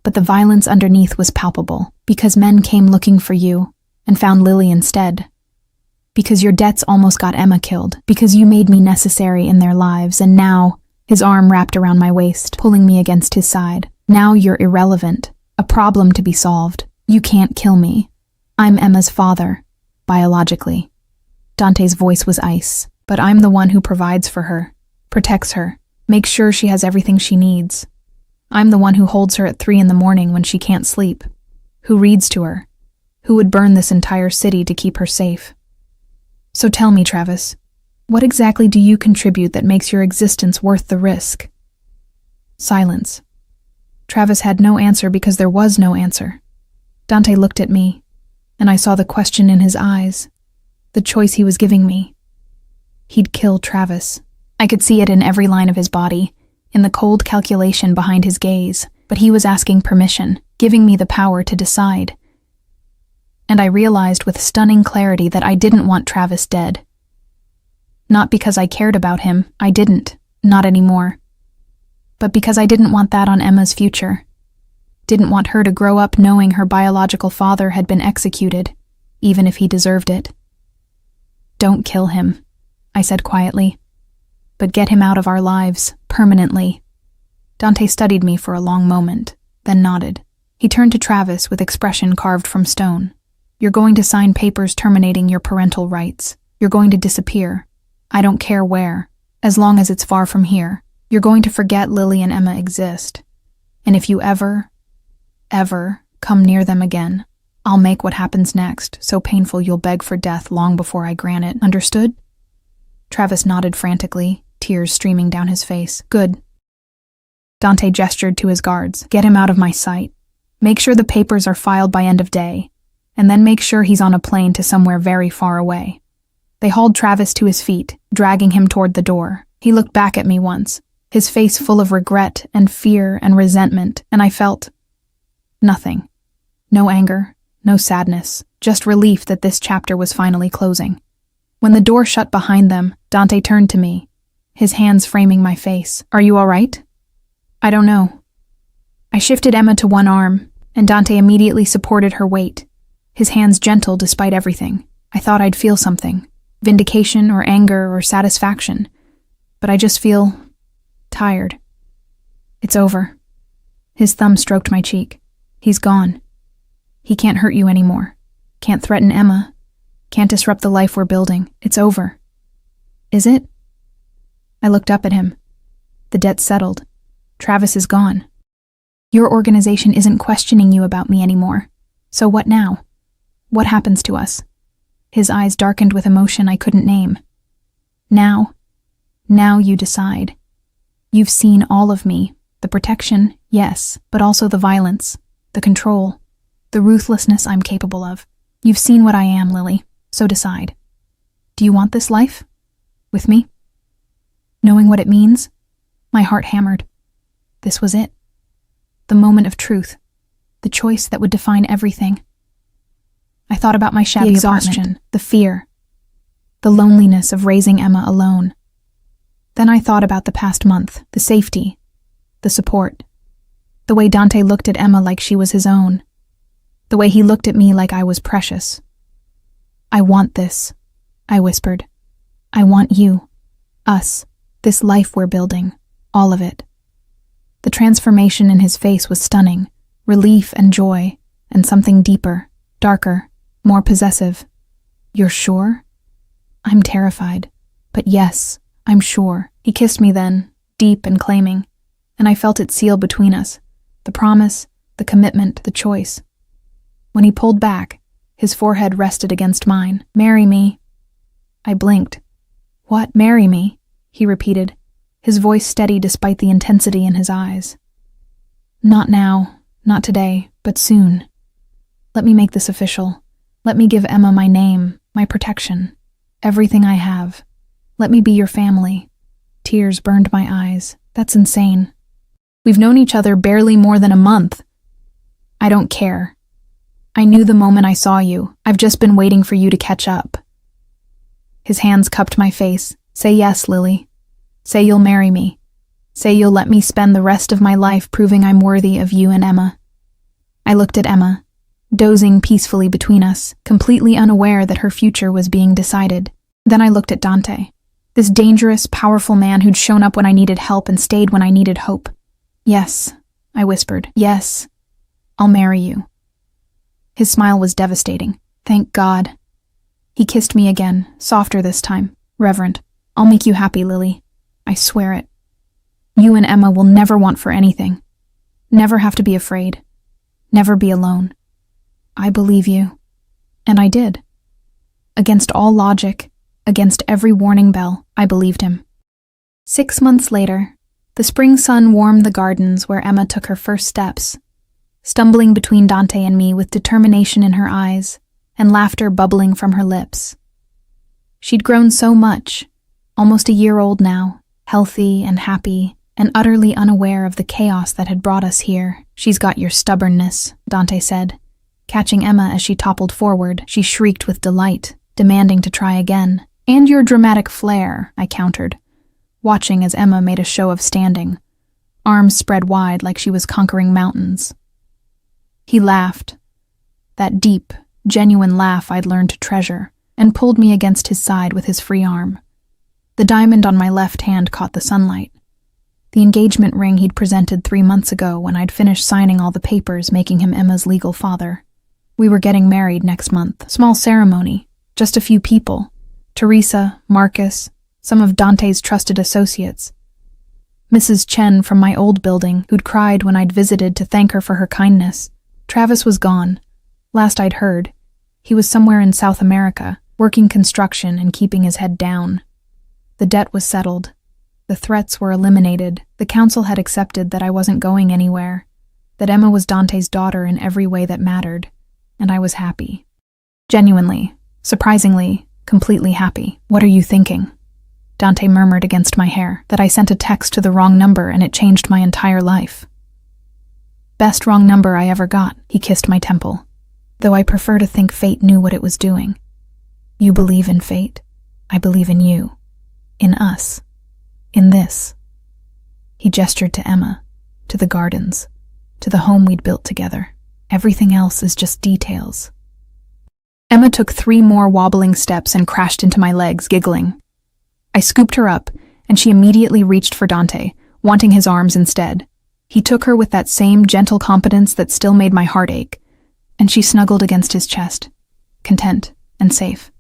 but the violence underneath was palpable. "Because men came looking for you and found Lily instead. Because your debts almost got Emma killed. Because you made me necessary in their lives, and now," his arm wrapped around my waist, pulling me against his side, "now you're irrelevant, a problem to be solved. You can't kill me. I'm Emma's father, biologically." Dante's voice was ice. "But I'm the one who provides for her, protects her, makes sure she has everything she needs. I'm the one who holds her at 3 a.m. when she can't sleep, who reads to her, who would burn this entire city to keep her safe. So tell me, Travis, what exactly do you contribute that makes your existence worth the risk?" Silence. Travis had no answer because there was no answer. Dante looked at me, and I saw the question in his eyes, the choice he was giving me. He'd kill Travis. I could see it in every line of his body, in the cold calculation behind his gaze, but he was asking permission, giving me the power to decide. And I realized with stunning clarity that I didn't want Travis dead. Not because I cared about him, I didn't, not anymore. But because I didn't want that on Emma's future. Didn't want her to grow up knowing her biological father had been executed, even if he deserved it. "Don't kill him," I said quietly, "but get him out of our lives, permanently." Dante studied me for a long moment, then nodded. He turned to Travis with expression carved from stone. "You're going to sign papers terminating your parental rights. You're going to disappear. I don't care where, as long as it's far from here. You're going to forget Lily and Emma exist. And if you ever come near them again, I'll make what happens next so painful you'll beg for death long before I grant it. Understood?" Travis nodded frantically, tears streaming down his face. "Good." Dante gestured to his guards. "Get him out of my sight. Make sure the papers are filed by end of day, and then make sure he's on a plane to somewhere very far away." They hauled Travis to his feet, dragging him toward the door. He looked back at me once, his face full of regret and fear and resentment, and I felt nothing. No anger, no sadness, just relief that this chapter was finally closing. When the door shut behind them, Dante turned to me, his hands framing my face. "Are you all right?" "I don't know." I shifted Emma to one arm, and Dante immediately supported her weight, his hands gentle despite everything. I thought I'd feel something, vindication or anger or satisfaction, but I just feel tired. "It's over." His thumb stroked my cheek. He's gone. He can't hurt you anymore. Can't threaten Emma. Can't disrupt the life we're building. It's over. Is it? I looked up at him. The debt's settled. Travis is gone. Your organization isn't questioning you about me anymore. So what now? What happens to us? His eyes darkened with emotion I couldn't name. Now you decide. You've seen all of me. The protection, yes, but also the violence, the control, the ruthlessness I'm capable of. You've seen what I am, Lily, so decide. Do you want this life? With me? Knowing what it means, my heart hammered. This was it. The moment of truth. The choice that would define everything. I thought about my shabby exhaustion, the fear, the loneliness of raising Emma alone. Then I thought about the past month, the safety, the support, the way Dante looked at Emma like she was his own, the way he looked at me like I was precious. I want this, I whispered. I want you, us, this life we're building, all of it. The transformation in his face was stunning, relief and joy, and something deeper, darker, more possessive. You're sure? I'm terrified, but yes, I'm sure. He kissed me then, deep and claiming, and I felt it seal between us, the promise, the commitment, the choice. When he pulled back, his forehead rested against mine. Marry me. I blinked. What, marry me? He repeated, his voice steady despite the intensity in his eyes. Not now, not today, but soon. Let me make this official. Let me give Emma my name, my protection, everything I have. Let me be your family. Tears burned my eyes. That's insane. We've known each other barely more than a month. I don't care. I knew the moment I saw you. I've just been waiting for you to catch up. His hands cupped my face. Say yes, Lily. Say you'll marry me. Say you'll let me spend the rest of my life proving I'm worthy of you and Emma. I looked at Emma, dozing peacefully between us, completely unaware that her future was being decided. Then I looked at Dante, this dangerous, powerful man who'd shown up when I needed help and stayed when I needed hope. Yes, I whispered. Yes, I'll marry you. His smile was devastating. Thank God. He kissed me again, softer this time, reverent. I'll make you happy, Lily. I swear it. You and Emma will never want for anything. Never have to be afraid. Never be alone. I believe you. And I did. Against all logic, against every warning bell, I believed him. 6 months later, the spring sun warmed the gardens where Emma took her first steps, stumbling between Dante and me with determination in her eyes and laughter bubbling from her lips. She'd grown so much, almost a year old now, healthy and happy, and utterly unaware of the chaos that had brought us here. She's got your stubbornness, Dante said. Catching Emma as she toppled forward, she shrieked with delight, demanding to try again. And your dramatic flair, I countered, watching as Emma made a show of standing, arms spread wide like she was conquering mountains. He laughed, that deep, genuine laugh I'd learned to treasure, and pulled me against his side with his free arm. The diamond on my left hand caught the sunlight. The engagement ring he'd presented 3 months ago when I'd finished signing all the papers making him Emma's legal father. We were getting married next month. Small ceremony, just a few people. Teresa, Marcus, some of Dante's trusted associates. Mrs. Chen from my old building, who'd cried when I'd visited to thank her for her kindness. Travis was gone. Last I'd heard, he was somewhere in South America, working construction and keeping his head down. The debt was settled. The threats were eliminated. The council had accepted that I wasn't going anywhere, that Emma was Dante's daughter in every way that mattered, and I was happy. Genuinely, surprisingly, completely happy. What are you thinking? Dante murmured against my hair, that I sent a text to the wrong number and it changed my entire life. Best wrong number I ever got, he kissed my temple, though I prefer to think fate knew what it was doing. You believe in fate. I believe in you. In us. In this. He gestured to Emma, to the gardens, to the home we'd built together. Everything else is just details. Emma took 3 more wobbling steps and crashed into my legs, giggling. I scooped her up, and she immediately reached for Dante, wanting his arms instead. He took her with that same gentle competence that still made my heart ache, and she snuggled against his chest, content and safe.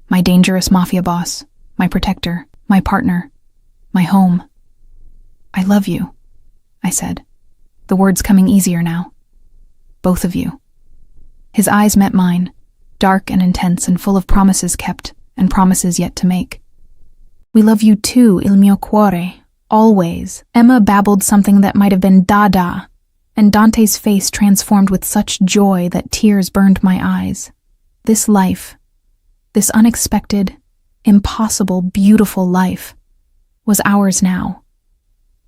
My dangerous mafia boss, my protector, my partner, my home. I love you, I said, the words coming easier now. Both of you. His eyes met mine, dark and intense and full of promises kept and promises yet to make. We love you too, il mio cuore, always. Emma babbled something that might have been da-da, and Dante's face transformed with such joy that tears burned my eyes. This life, this unexpected, impossible, beautiful life, was ours now.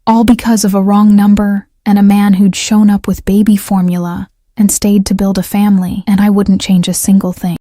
All because of a wrong number and a man who'd shown up with baby formula and stayed to build a family, and I wouldn't change a single thing.